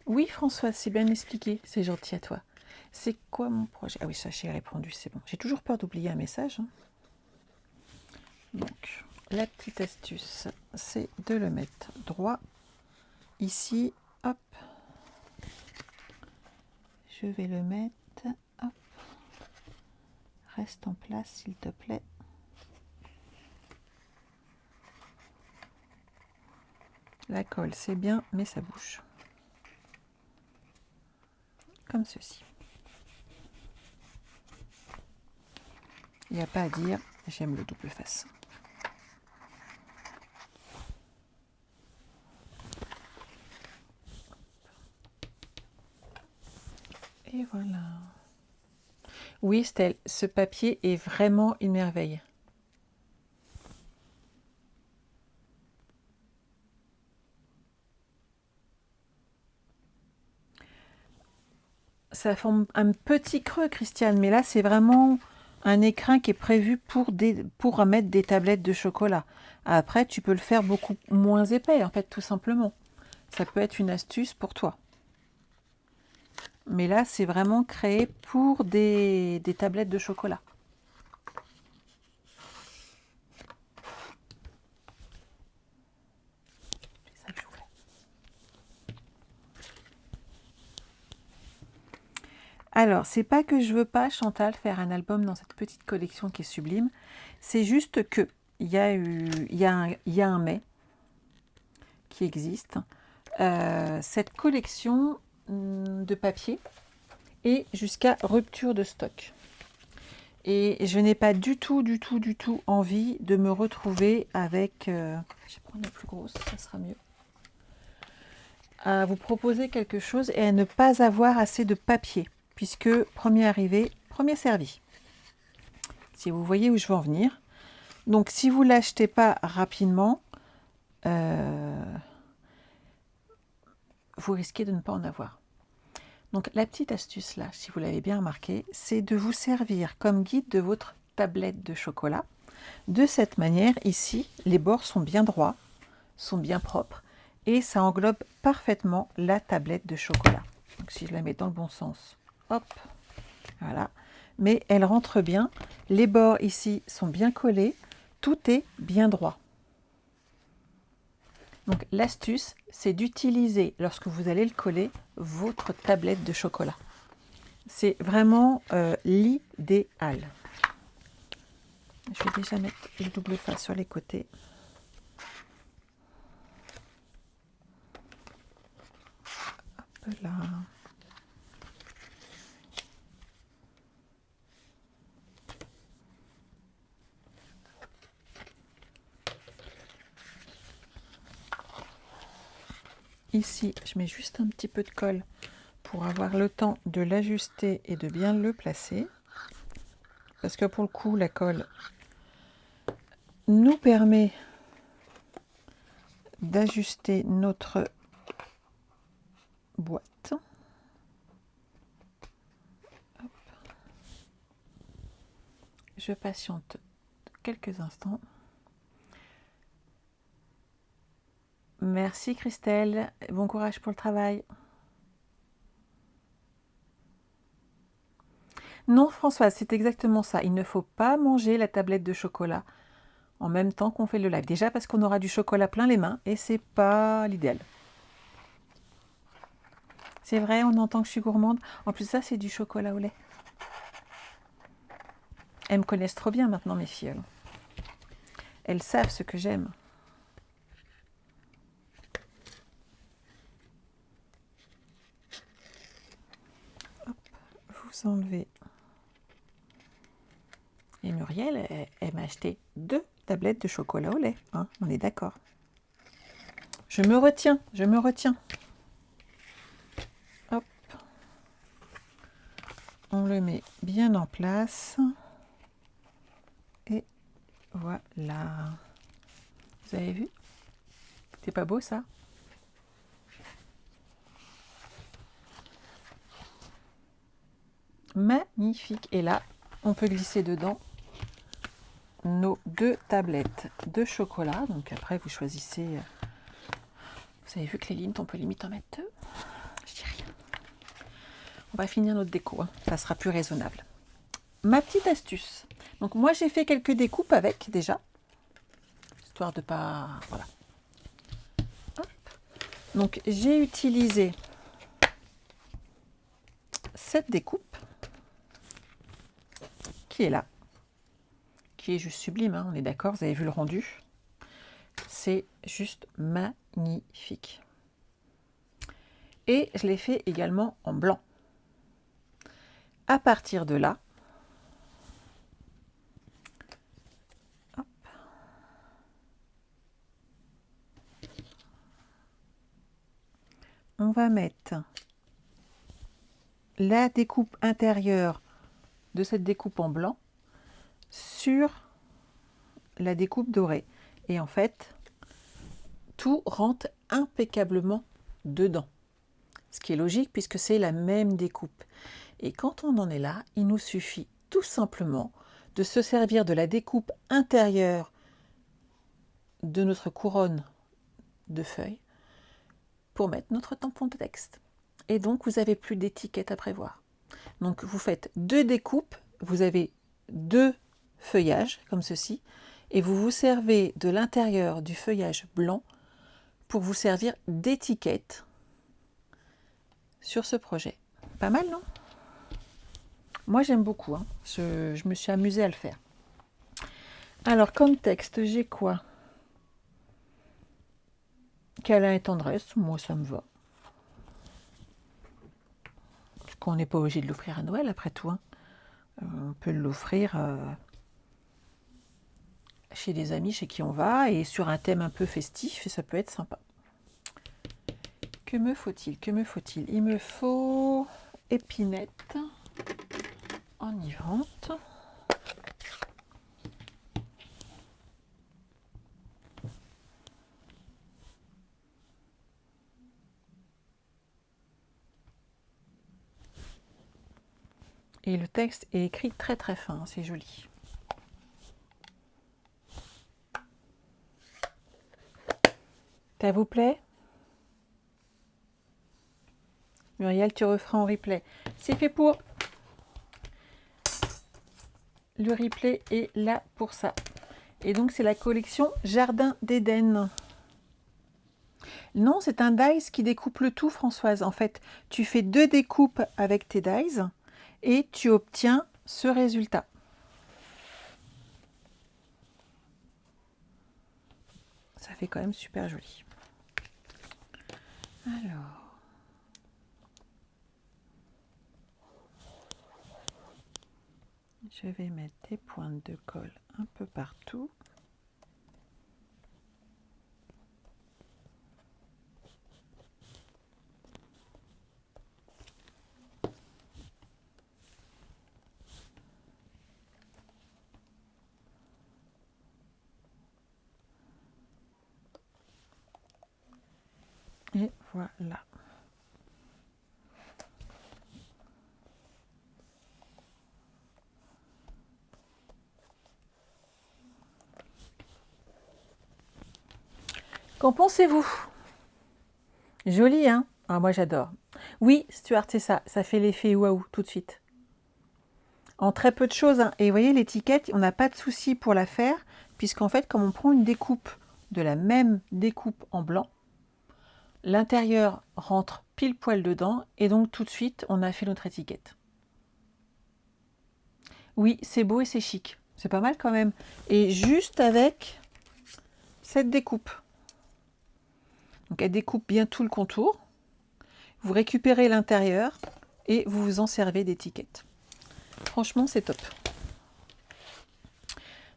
S1: Oui Françoise, c'est bien expliqué, c'est gentil à toi. C'est quoi mon projet? Ah oui, ça j'ai répondu, c'est bon. J'ai toujours peur d'oublier un message. Donc, la petite astuce, c'est de le mettre droit. Ici, hop. Je vais le mettre, hop. Reste en place, s'il te plaît. La colle, c'est bien, mais ça bouge. Comme ceci. Il n'y a pas à dire, j'aime le double face. Et voilà. Oui, Estelle, ce papier est vraiment une merveille. Ça forme un petit creux, Christiane, mais là, c'est vraiment un écrin qui est prévu pour mettre des tablettes de chocolat. Après, tu peux le faire beaucoup moins épais, en fait, tout simplement. Ça peut être une astuce pour toi. Mais là, c'est vraiment créé pour des tablettes de chocolat. C'est ça que je voulais. Alors, c'est pas que je veux pas, Chantal, faire un album dans cette petite collection qui est sublime. C'est juste que il y a un mais qui existe. Cette collection de papier est jusqu'à rupture de stock. Et je n'ai pas du tout envie de me retrouver avec... je vais prendre la plus grosse, ça sera mieux. À vous proposer quelque chose et à ne pas avoir assez de papier, puisque premier arrivé, premier servi. Si vous voyez où je veux en venir. Donc si vous ne l'achetez pas rapidement, vous risquez de ne pas en avoir. Donc la petite astuce là, si vous l'avez bien remarqué, c'est de vous servir comme guide de votre tablette de chocolat. De cette manière, ici, les bords sont bien droits, sont bien propres, et ça englobe parfaitement la tablette de chocolat. Donc si je la mets dans le bon sens, hop, voilà. Mais elle rentre bien, les bords ici sont bien collés, tout est bien droit. Donc l'astuce, c'est d'utiliser, lorsque vous allez le coller, votre tablette de chocolat. C'est vraiment l'idéal. Je vais déjà mettre le double face sur les côtés. Hop là. Ici, je mets juste un petit peu de colle pour avoir le temps de l'ajuster et de bien le placer. Parce que pour le coup, la colle nous permet d'ajuster notre boîte. Hop. Je patiente quelques instants. Merci Christelle, bon courage pour le travail. Non Françoise, c'est exactement ça. Il ne faut pas manger la tablette de chocolat en même temps qu'on fait le live. Déjà parce qu'on aura du chocolat plein les mains et c'est pas l'idéal. C'est vrai, on entend que je suis gourmande. En plus ça, c'est du chocolat au lait. Elles me connaissent trop bien maintenant, mes filles. Elles savent ce que j'aime. Vous enlevez. Et Muriel, elle m'a acheté 2 tablettes de chocolat au lait. Hein, on est d'accord. Je me retiens, je me retiens. Hop. On le met bien en place. voilà. Vous avez vu? C'est pas beau ça? Magnifique. Et là, on peut glisser dedans nos 2 tablettes de chocolat. Donc après, vous choisissez. Vous avez vu que les lignes, on peut limite en mettre 2. Je dis rien. On va finir notre déco. Hein. Ça sera plus raisonnable. Ma petite astuce. Donc moi, j'ai fait quelques découpes avec déjà. Histoire de pas... Voilà. Hop. Donc j'ai utilisé cette découpe qui est là, qui est juste sublime, hein, on est d'accord, vous avez vu le rendu, c'est juste magnifique. Et je l'ai fait également en blanc. À partir de là, hop, on va mettre la découpe intérieure de cette découpe en blanc sur la découpe dorée. Et en fait, tout rentre impeccablement dedans. Ce qui est logique puisque c'est la même découpe. Et quand on en est là, il nous suffit tout simplement de se servir de la découpe intérieure de notre couronne de feuilles pour mettre notre tampon de texte. Et donc, vous n'avez plus d'étiquette à prévoir. Donc, vous faites 2 découpes, vous avez 2 feuillages comme ceci, et vous vous servez de l'intérieur du feuillage blanc pour vous servir d'étiquette sur ce projet. Pas mal, non? Moi, j'aime beaucoup. Hein. Je me suis amusée à le faire. Alors, comme texte, j'ai quoi? Câlin et tendresse. Moi, ça me va. Parce qu'on n'est pas obligé de l'offrir à Noël, après tout. Hein. On peut l'offrir chez des amis chez qui on va et sur un thème un peu festif, et ça peut être sympa. Que me faut-il? Que me faut-il? Il me faut épinette enivrante. Et le texte est écrit très très fin, c'est joli. Ça vous plaît? Muriel, tu referas en replay. C'est fait pour. Le replay est là pour ça. Et donc, c'est la collection Jardin d'Éden. Non, c'est un dies qui découpe le tout, Françoise. En fait, tu fais 2 découpes avec tes dies et tu obtiens ce résultat. Ça fait quand même super joli. Alors... je vais mettre des pointes de colle un peu partout. Et voilà. Qu'en pensez-vous? Joli, hein? Ah, moi, j'adore. Oui, Stuart, c'est ça. Ça fait l'effet waouh tout de suite. En très peu de choses. Hein. Et vous voyez, l'étiquette, on n'a pas de souci pour la faire, puisqu'en fait, comme on prend une découpe de la même découpe en blanc, l'intérieur rentre pile poil dedans, et donc tout de suite, on a fait notre étiquette. Oui, c'est beau et c'est chic. C'est pas mal quand même. Et juste avec cette découpe. Donc elle découpe bien tout le contour. Vous récupérez l'intérieur et vous vous en servez d'étiquette. Franchement, c'est top.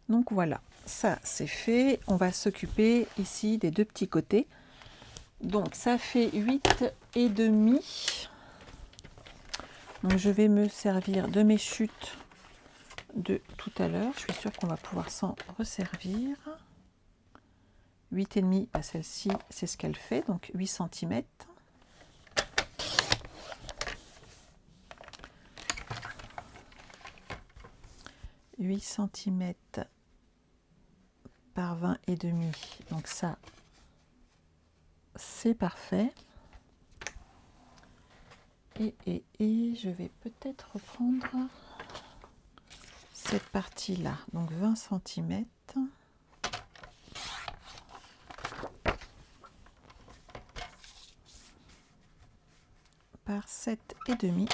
S1: Donc voilà, ça c'est fait. On va s'occuper ici des 2 petits côtés. Donc ça fait 8,5. Donc je vais me servir de mes chutes de tout à l'heure. Je suis sûre qu'on va pouvoir s'en resservir. 8,5, bah celle-ci, c'est ce qu'elle fait, donc 8 cm. « 8 cm par 20,5, donc ça, c'est parfait. Et je vais peut-être reprendre cette partie-là, donc 20 cm. Par 7,5.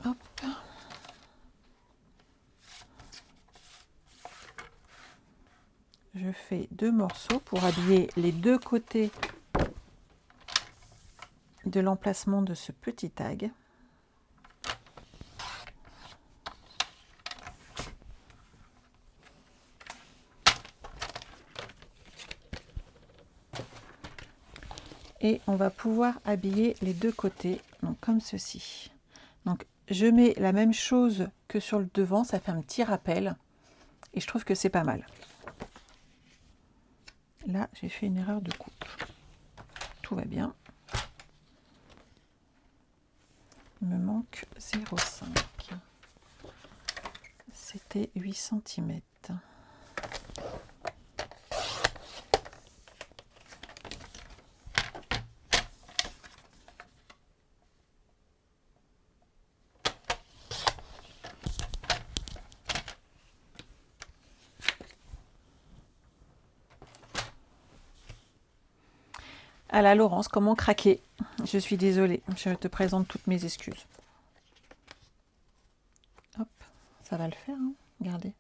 S1: Hop. Je fais 2 morceaux pour habiller les 2 côtés de l'emplacement de ce petit tag. Et on va pouvoir habiller les 2 côtés, donc comme ceci. Donc je mets la même chose que sur le devant, ça fait un petit rappel et je trouve que c'est pas mal. Là, j'ai fait une erreur de coupe. Tout va bien. Il me manque 0,5. C'était 8 cm. Ah là, Laurence, comment craquer? Je suis désolée, je te présente toutes mes excuses. Hop, ça va le faire, hein. Regardez.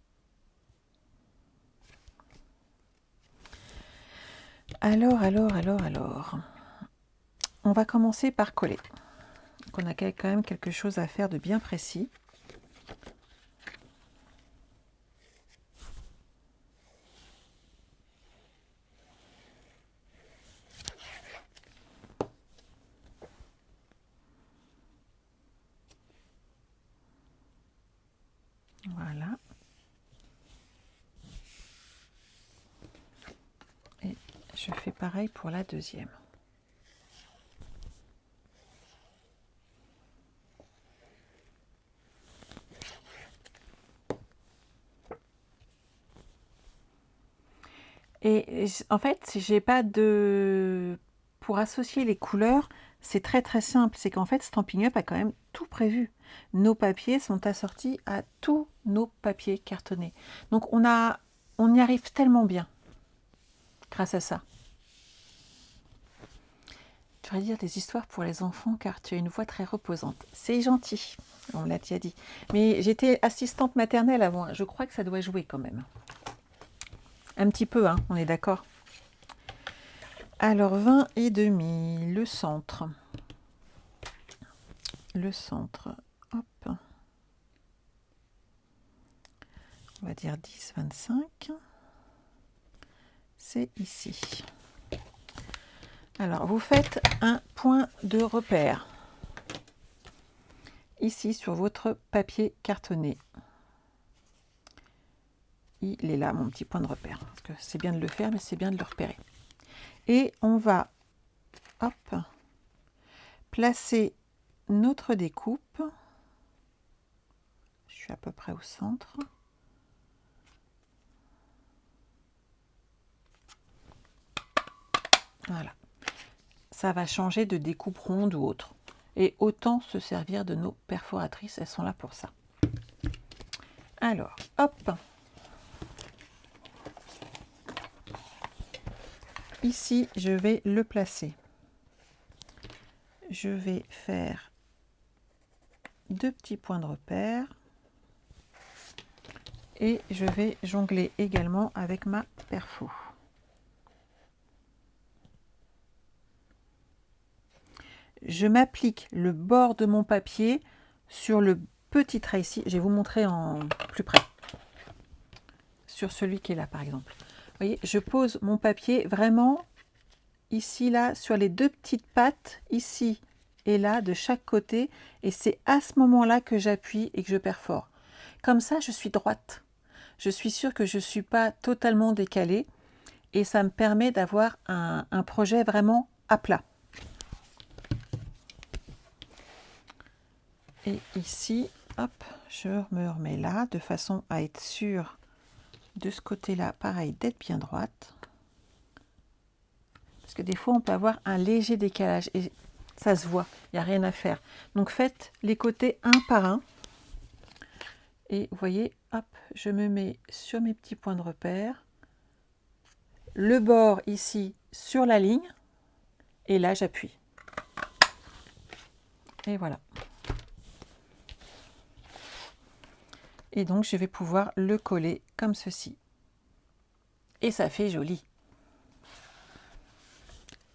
S1: Alors. On va commencer par coller. Donc on a quand même quelque chose à faire de bien précis. Voilà. Et je fais pareil pour la deuxième. Et en fait, si j'ai pas de... Pour associer les couleurs, c'est très simple. C'est qu'en fait, Stampin' Up a quand même tout prévu. Nos papiers sont assortis à tous nos papiers cartonnés. Donc on y arrive tellement bien grâce à ça. Tu vas dire des histoires pour les enfants car tu as une voix très reposante. C'est gentil, on me l'a déjà dit. Mais j'étais assistante maternelle avant. Je crois que ça doit jouer quand même. Un petit peu, hein, on est d'accord. Alors, 20,5, le centre. Le centre, hop. On va dire 10, 25. C'est ici. Alors, vous faites un point de repère. Ici, sur votre papier cartonné. Il est là, mon petit point de repère. Parce que c'est bien de le faire, mais c'est bien de le repérer. Et on va, hop, placer notre découpe. Je suis à peu près au centre. Voilà. Ça va changer de découpe ronde ou autre. Et autant se servir de nos perforatrices, elles sont là pour ça. Alors, hop. Ici, je vais le placer. Je vais faire 2 petits points de repère. Et je vais jongler également avec ma perfo. Je m'applique le bord de mon papier sur le petit trait ici. Je vais vous montrer en plus près. Sur celui qui est là, par exemple. voyez, je pose mon papier vraiment ici, là, sur les deux petites pattes, ici et là, de chaque côté. Et c'est à ce moment-là que j'appuie et que je perfore. Comme ça, je suis droite. Je suis sûre que je ne suis pas totalement décalée. Et ça me permet d'avoir un projet vraiment à plat. Et ici, hop, je me remets là, de façon à être sûre de ce côté-là, pareil, d'être bien droite. Parce que des fois, on peut avoir un léger décalage et ça se voit, il n'y a rien à faire. Donc, faites les côtés un par un. Et vous voyez, hop, je me mets sur mes petits points de repère. Le bord ici sur la ligne. Et là, j'appuie. Et voilà. Et donc, je vais pouvoir le coller comme ceci. Et ça fait joli.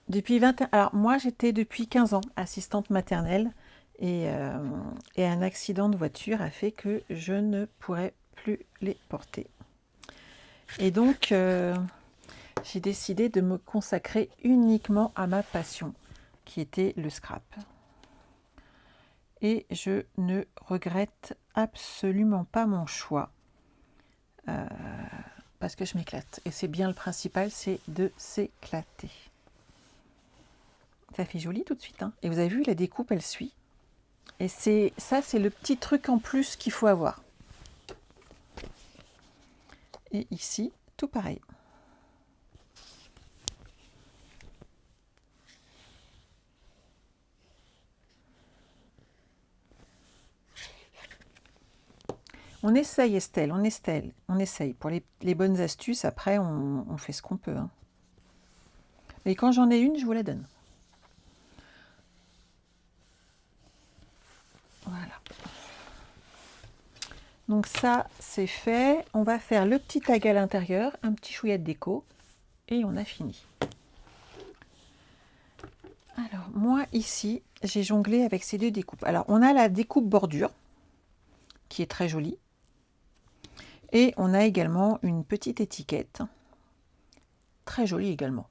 S1: Depuis 21... Alors, moi, j'étais depuis 15 ans assistante maternelle. Et un accident de voiture a fait que je ne pourrais plus les porter. Et donc, j'ai décidé de me consacrer uniquement à ma passion, qui était le scrap. Et je ne regrette absolument pas mon choix, parce que je m'éclate. Et c'est bien le principal, c'est de s'éclater. Ça fait joli tout de suite, hein. Et vous avez vu, la découpe, elle suit. Et ça, c'est le petit truc en plus qu'il faut avoir. Et ici, tout pareil. On essaye, Estelle, on essaye. Pour les bonnes astuces, après, on fait ce qu'on peut, hein. Mais quand j'en ai une, je vous la donne. Voilà. Donc ça, c'est fait. On va faire le petit tag à l'intérieur, un petit chouïa de déco, et on a fini. Alors, moi, ici, j'ai jonglé avec ces deux découpes. Alors, on a la découpe bordure, qui est très jolie. Et on a également une petite étiquette, très jolie également.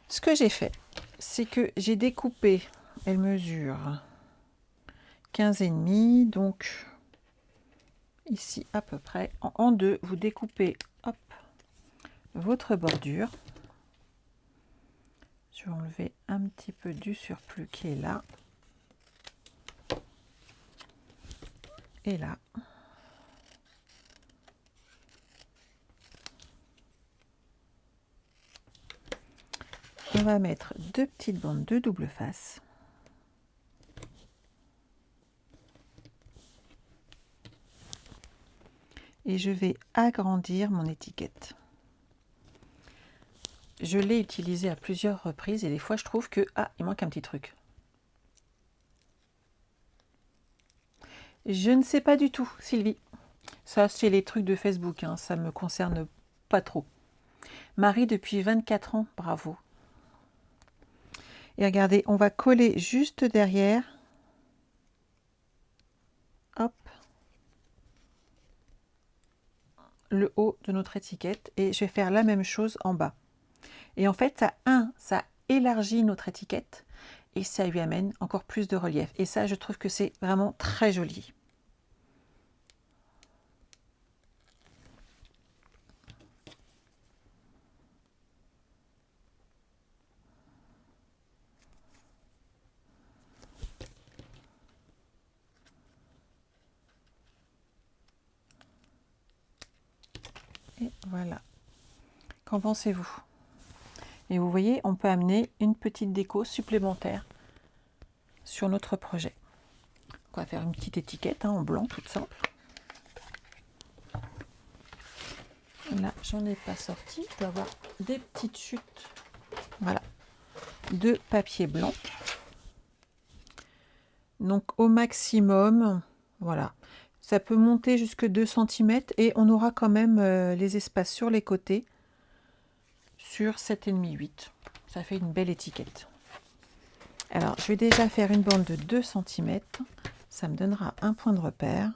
S1: Ce que j'ai fait, c'est que j'ai découpé, elle mesure 15,5, donc ici à peu près, en deux, vous découpez, hop, votre bordure. Je vais enlever un petit peu du surplus qui est là. Et là. On va mettre deux petites bandes de double face. Et je vais agrandir mon étiquette. Je l'ai utilisé à plusieurs reprises et des fois je trouve que, ah, il manque un petit truc. Je ne sais pas du tout, Sylvie. Ça, c'est les trucs de Facebook, hein, ça ne me concerne pas trop. Marie, depuis 24 ans, bravo. Et regardez, on va coller juste derrière. Hop. Le haut de notre étiquette. Et je vais faire la même chose en bas. Et en fait, ça élargit notre étiquette. Et ça lui amène encore plus de relief. Et ça, je trouve que c'est vraiment très joli. Et voilà. Qu'en pensez-vous? Et vous voyez, on peut amener une petite déco supplémentaire sur notre projet. On va faire une petite étiquette, hein, en blanc, toute simple. Là, j'en ai pas sorti. Je dois avoir des petites chutes. Voilà. De papier blanc. Donc, au maximum, voilà. Ça peut monter jusque 2 cm et on aura quand même les espaces sur les côtés sur 7,5, 8. Ça fait une belle étiquette. Alors, je vais déjà faire une bande de 2 cm. Ça me donnera un point de repère.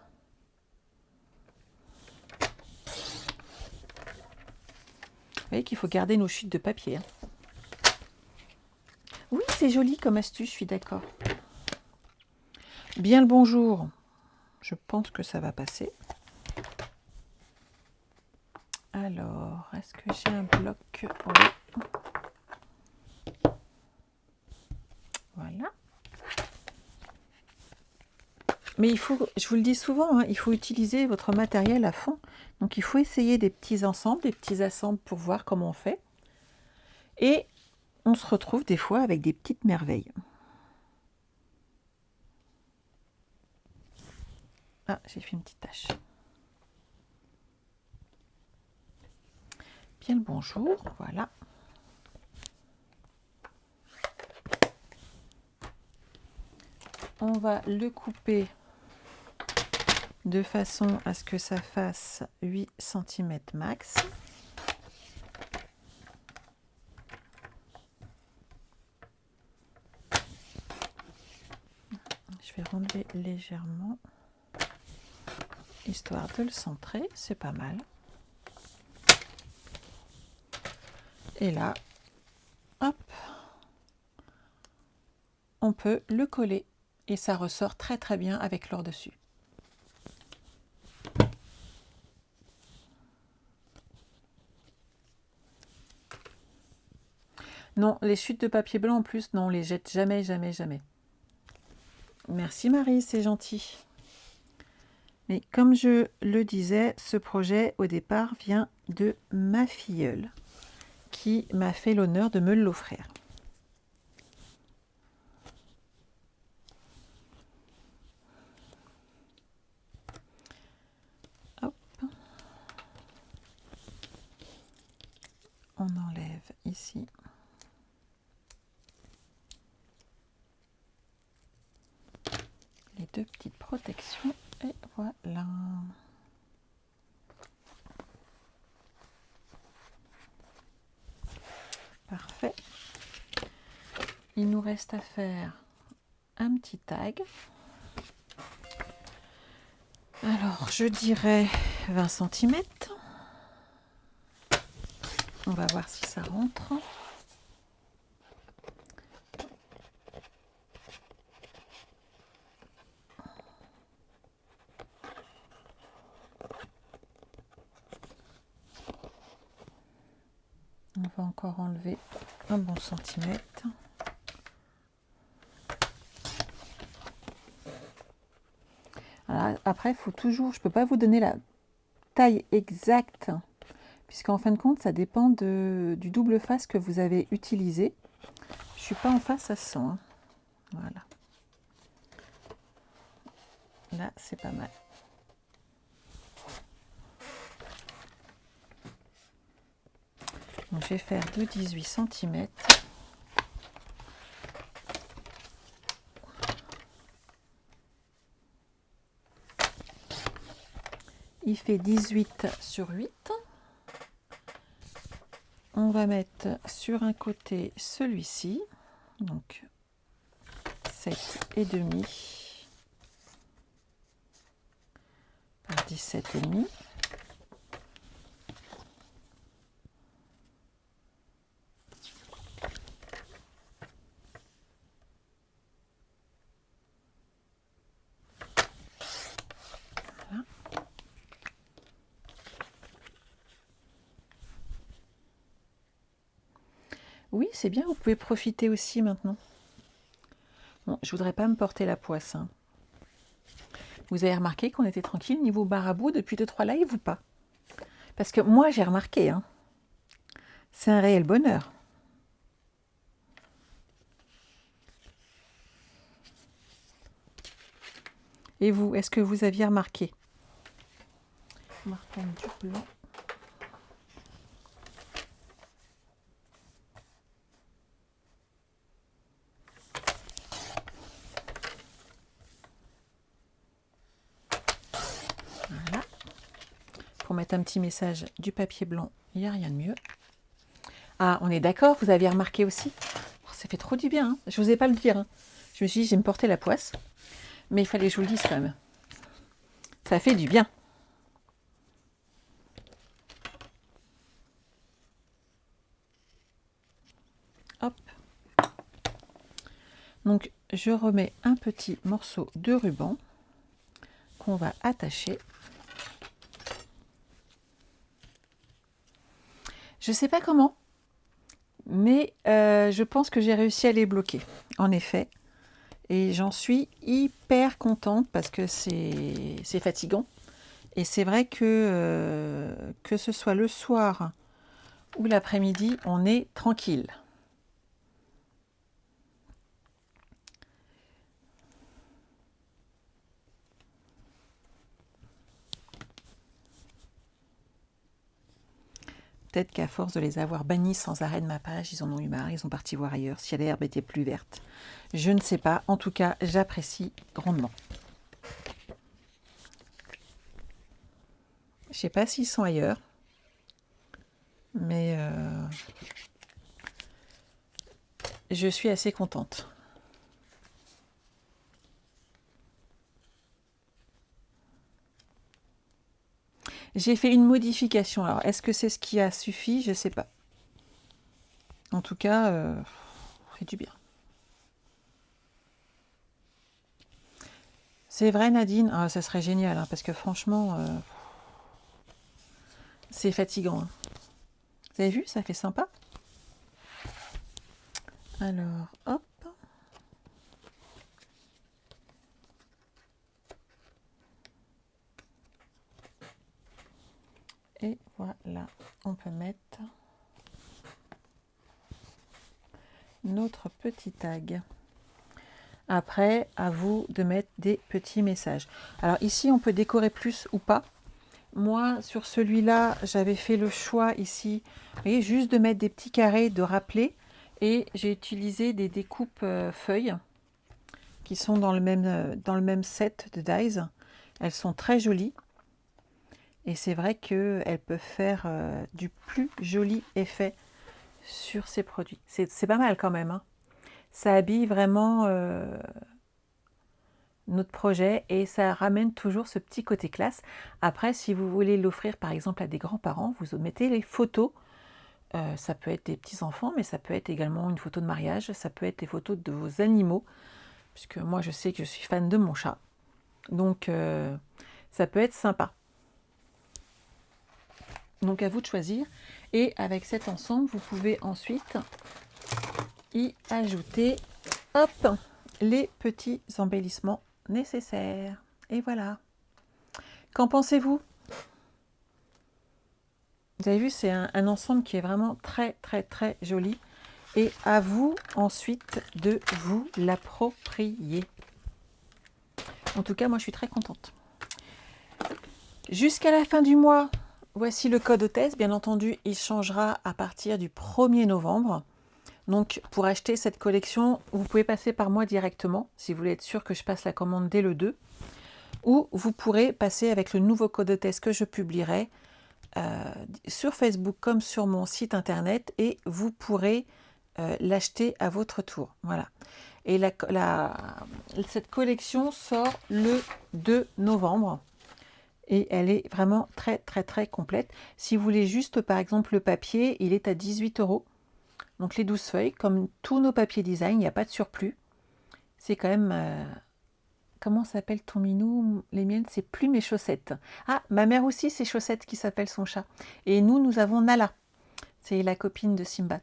S1: voyez qu'il faut garder nos chutes de papier. Hein. Oui, c'est joli comme astuce, je suis d'accord. Bien le bonjour. Je pense que ça va passer. Alors, est-ce que j'ai un bloc? Oui. Voilà. Mais il faut, je vous le dis souvent, hein, il faut utiliser votre matériel à fond. Donc il faut essayer des petits ensembles, des petits assembles pour voir comment on fait. Et on se retrouve des fois avec des petites merveilles. Ah, j'ai fait une petite tache. Bien le bonjour, voilà. On va le couper de façon à ce que ça fasse 8 cm max. Je vais relever légèrement, histoire de le centrer, c'est pas mal. Et là, hop, on peut le coller et ça ressort très très bien avec l'or dessus. Non, les chutes de papier blanc en plus, non, on les jette jamais, jamais, jamais. Merci Marie, c'est gentil. Mais comme je le disais, ce projet au départ vient de ma filleule qui m'a fait l'honneur de me l'offrir. Hop. On enlève ici. Les deux petites protections et voilà. Parfait. Il nous reste à faire un petit tag. Alors, je dirais 20 cm. On va voir si ça rentre. On va encore enlever un bon centimètre. Alors, après, il faut toujours, je ne peux pas vous donner la taille exacte, puisqu'en fin de compte, ça dépend du double face que vous avez utilisé. Je ne suis pas en face à 100. Hein. Voilà. Là, c'est pas mal. Donc, je vais faire de 18 cm. Il fait 18 sur 8. On va mettre sur un côté celui-ci, donc 7,5 par 17,5. Voilà. Oui, c'est bien, vous pouvez profiter aussi maintenant. Bon, je voudrais pas me porter la poisse. Hein. Vous avez remarqué qu'on était tranquille niveau marabout depuis 2-3 lives ou pas? Parce que moi, j'ai remarqué. Hein. C'est un réel bonheur. Et vous, est-ce que vous aviez remarqué? On va reprendre du blanc. Voilà. Pour mettre un petit message du papier blanc, il n'y a rien de mieux. Ah, on est d'accord, vous aviez remarqué aussi? Oh, ça fait trop du bien, hein. Je n'osais pas le dire. Hein. Je me suis dit, je vais me porter la poisse. Mais il fallait que je vous le dise quand même. Ça fait du bien. Hop. Donc, je remets un petit morceau de ruban qu'on va attacher. Je ne sais pas comment, mais je pense que j'ai réussi à les bloquer, en effet. Et j'en suis hyper contente parce que c'est fatigant. Et c'est vrai que ce soit le soir ou l'après-midi, on est tranquille. Peut-être qu'à force de les avoir bannis sans arrêt de ma page, ils en ont eu marre, ils sont partis voir ailleurs si l'herbe était plus verte. Je ne sais pas, en tout cas, j'apprécie grandement. Je ne sais pas s'ils sont ailleurs, mais je suis assez contente. J'ai fait une modification. Alors, est-ce que c'est ce qui a suffi? Je ne sais pas. En tout cas, c'est du bien. C'est vrai, Nadine? Ah, ça serait génial, hein, parce que franchement, c'est fatigant. Hein. Vous avez vu? Ça fait sympa. Alors, hop. Et voilà, on peut mettre notre petit tag. Après, à vous de mettre des petits messages. Alors ici, on peut décorer plus ou pas. Moi, sur celui-là, j'avais fait le choix ici, vous voyez, juste de mettre des petits carrés, de rappeler. Et j'ai utilisé des découpes feuilles qui sont dans le même set de dies. Elles sont très jolies. Et c'est vrai qu'elles peuvent faire du plus joli effet sur ces produits. C'est pas mal quand même. Hein. Ça habille vraiment notre projet et ça ramène toujours ce petit côté classe. Après, si vous voulez l'offrir par exemple à des grands-parents, vous mettez les photos. Ça peut être des petits-enfants, mais ça peut être également une photo de mariage. Ça peut être des photos de vos animaux, puisque moi je sais que je suis fan de mon chat. Donc ça peut être sympa. Donc à vous de choisir. Et avec cet ensemble, vous pouvez ensuite y ajouter hop, les petits embellissements nécessaires. Et voilà. Qu'en pensez-vous? Vous avez vu, c'est un ensemble qui est vraiment très très très joli. Et à vous ensuite de vous l'approprier. En tout cas, moi je suis très contente. Jusqu'à la fin du mois, voici le code hôtesse. Bien entendu, il changera à partir du 1er novembre. Donc, pour acheter cette collection, vous pouvez passer par moi directement, si vous voulez être sûr que je passe la commande dès le 2. Ou vous pourrez passer avec le nouveau code hôtesse que je publierai sur Facebook comme sur mon site internet et vous pourrez l'acheter à votre tour. Voilà. Et cette collection sort le 2 novembre. Et elle est vraiment très très très complète. Si vous voulez juste par exemple le papier, il est à 18 €. Donc les 12 feuilles, comme tous nos papiers design, il n'y a pas de surplus. C'est quand même... comment s'appelle ton minou? Les miennes, c'est plus mes chaussettes. Ah, ma mère aussi, c'est Chaussette qui s'appelle son chat. Et nous avons Nala. C'est la copine de Simba.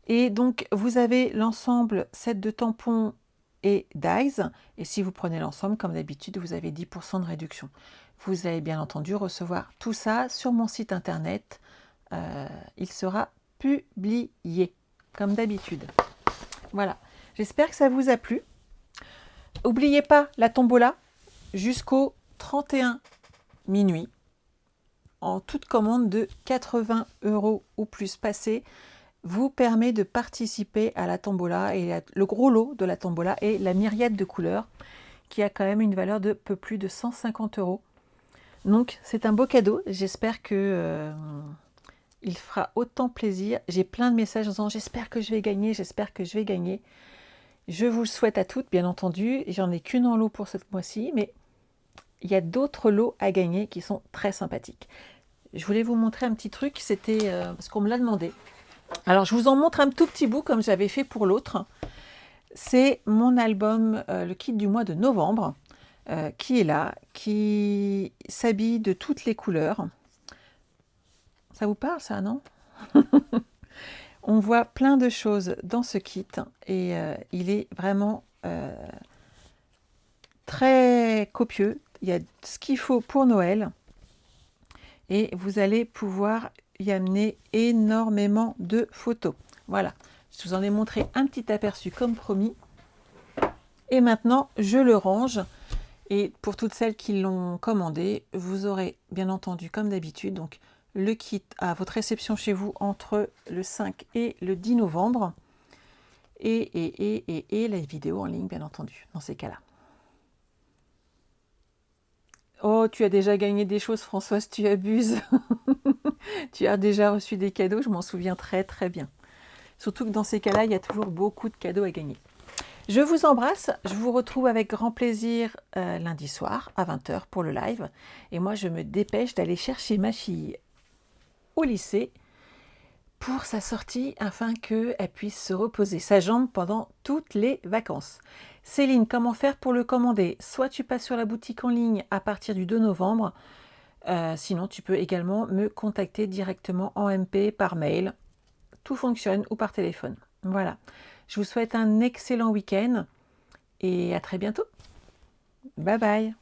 S1: Et donc, vous avez l'ensemble, set de tampons et dies. Et si vous prenez l'ensemble, comme d'habitude, vous avez 10% de réduction. Vous allez bien entendu recevoir tout ça sur mon site internet. Il sera publié, comme d'habitude. Voilà. J'espère que ça vous a plu. N'oubliez pas la tombola jusqu'au 31 minuit. En toute commande de 80 € ou plus passé, vous permet de participer à la tombola et le gros lot de la tombola est la myriade de couleurs qui a quand même une valeur de peu plus de 150 €. Donc c'est un beau cadeau, j'espère que il fera autant plaisir. J'ai plein de messages en disant j'espère que je vais gagner, j'espère que je vais gagner. Je vous le souhaite à toutes, bien entendu. J'en ai qu'une en lot pour ce mois-ci, mais il y a d'autres lots à gagner qui sont très sympathiques. Je voulais vous montrer un petit truc, c'était parce qu'on me l'a demandé. Alors, je vous en montre un tout petit bout comme j'avais fait pour l'autre. C'est mon album, le kit du mois de novembre, qui est là, qui s'habille de toutes les couleurs. Ça vous parle ça, non? On voit plein de choses dans ce kit et il est vraiment très copieux. Il y a ce qu'il faut pour Noël et vous allez pouvoir y amener énormément de photos. Voilà, je vous en ai montré un petit aperçu comme promis. Et maintenant, je le range. Et pour toutes celles qui l'ont commandé, vous aurez bien entendu, comme d'habitude, donc le kit à votre réception chez vous entre le 5 et le 10 novembre. Et la vidéo en ligne, bien entendu, dans ces cas-là. Oh, tu as déjà gagné des choses, Françoise, tu abuses. Tu as déjà reçu des cadeaux, je m'en souviens très très bien. Surtout que dans ces cas-là, il y a toujours beaucoup de cadeaux à gagner. Je vous embrasse, je vous retrouve avec grand plaisir lundi soir à 20 h pour le live. Et moi, je me dépêche d'aller chercher ma fille au lycée pour sa sortie afin qu'elle puisse se reposer sa jambe pendant toutes les vacances. Céline, comment faire pour le commander? Soit tu passes sur la boutique en ligne à partir du 2 novembre, sinon tu peux également me contacter directement en MP, par mail, tout fonctionne, ou par téléphone. Voilà, je vous souhaite un excellent week-end et à très bientôt. Bye bye.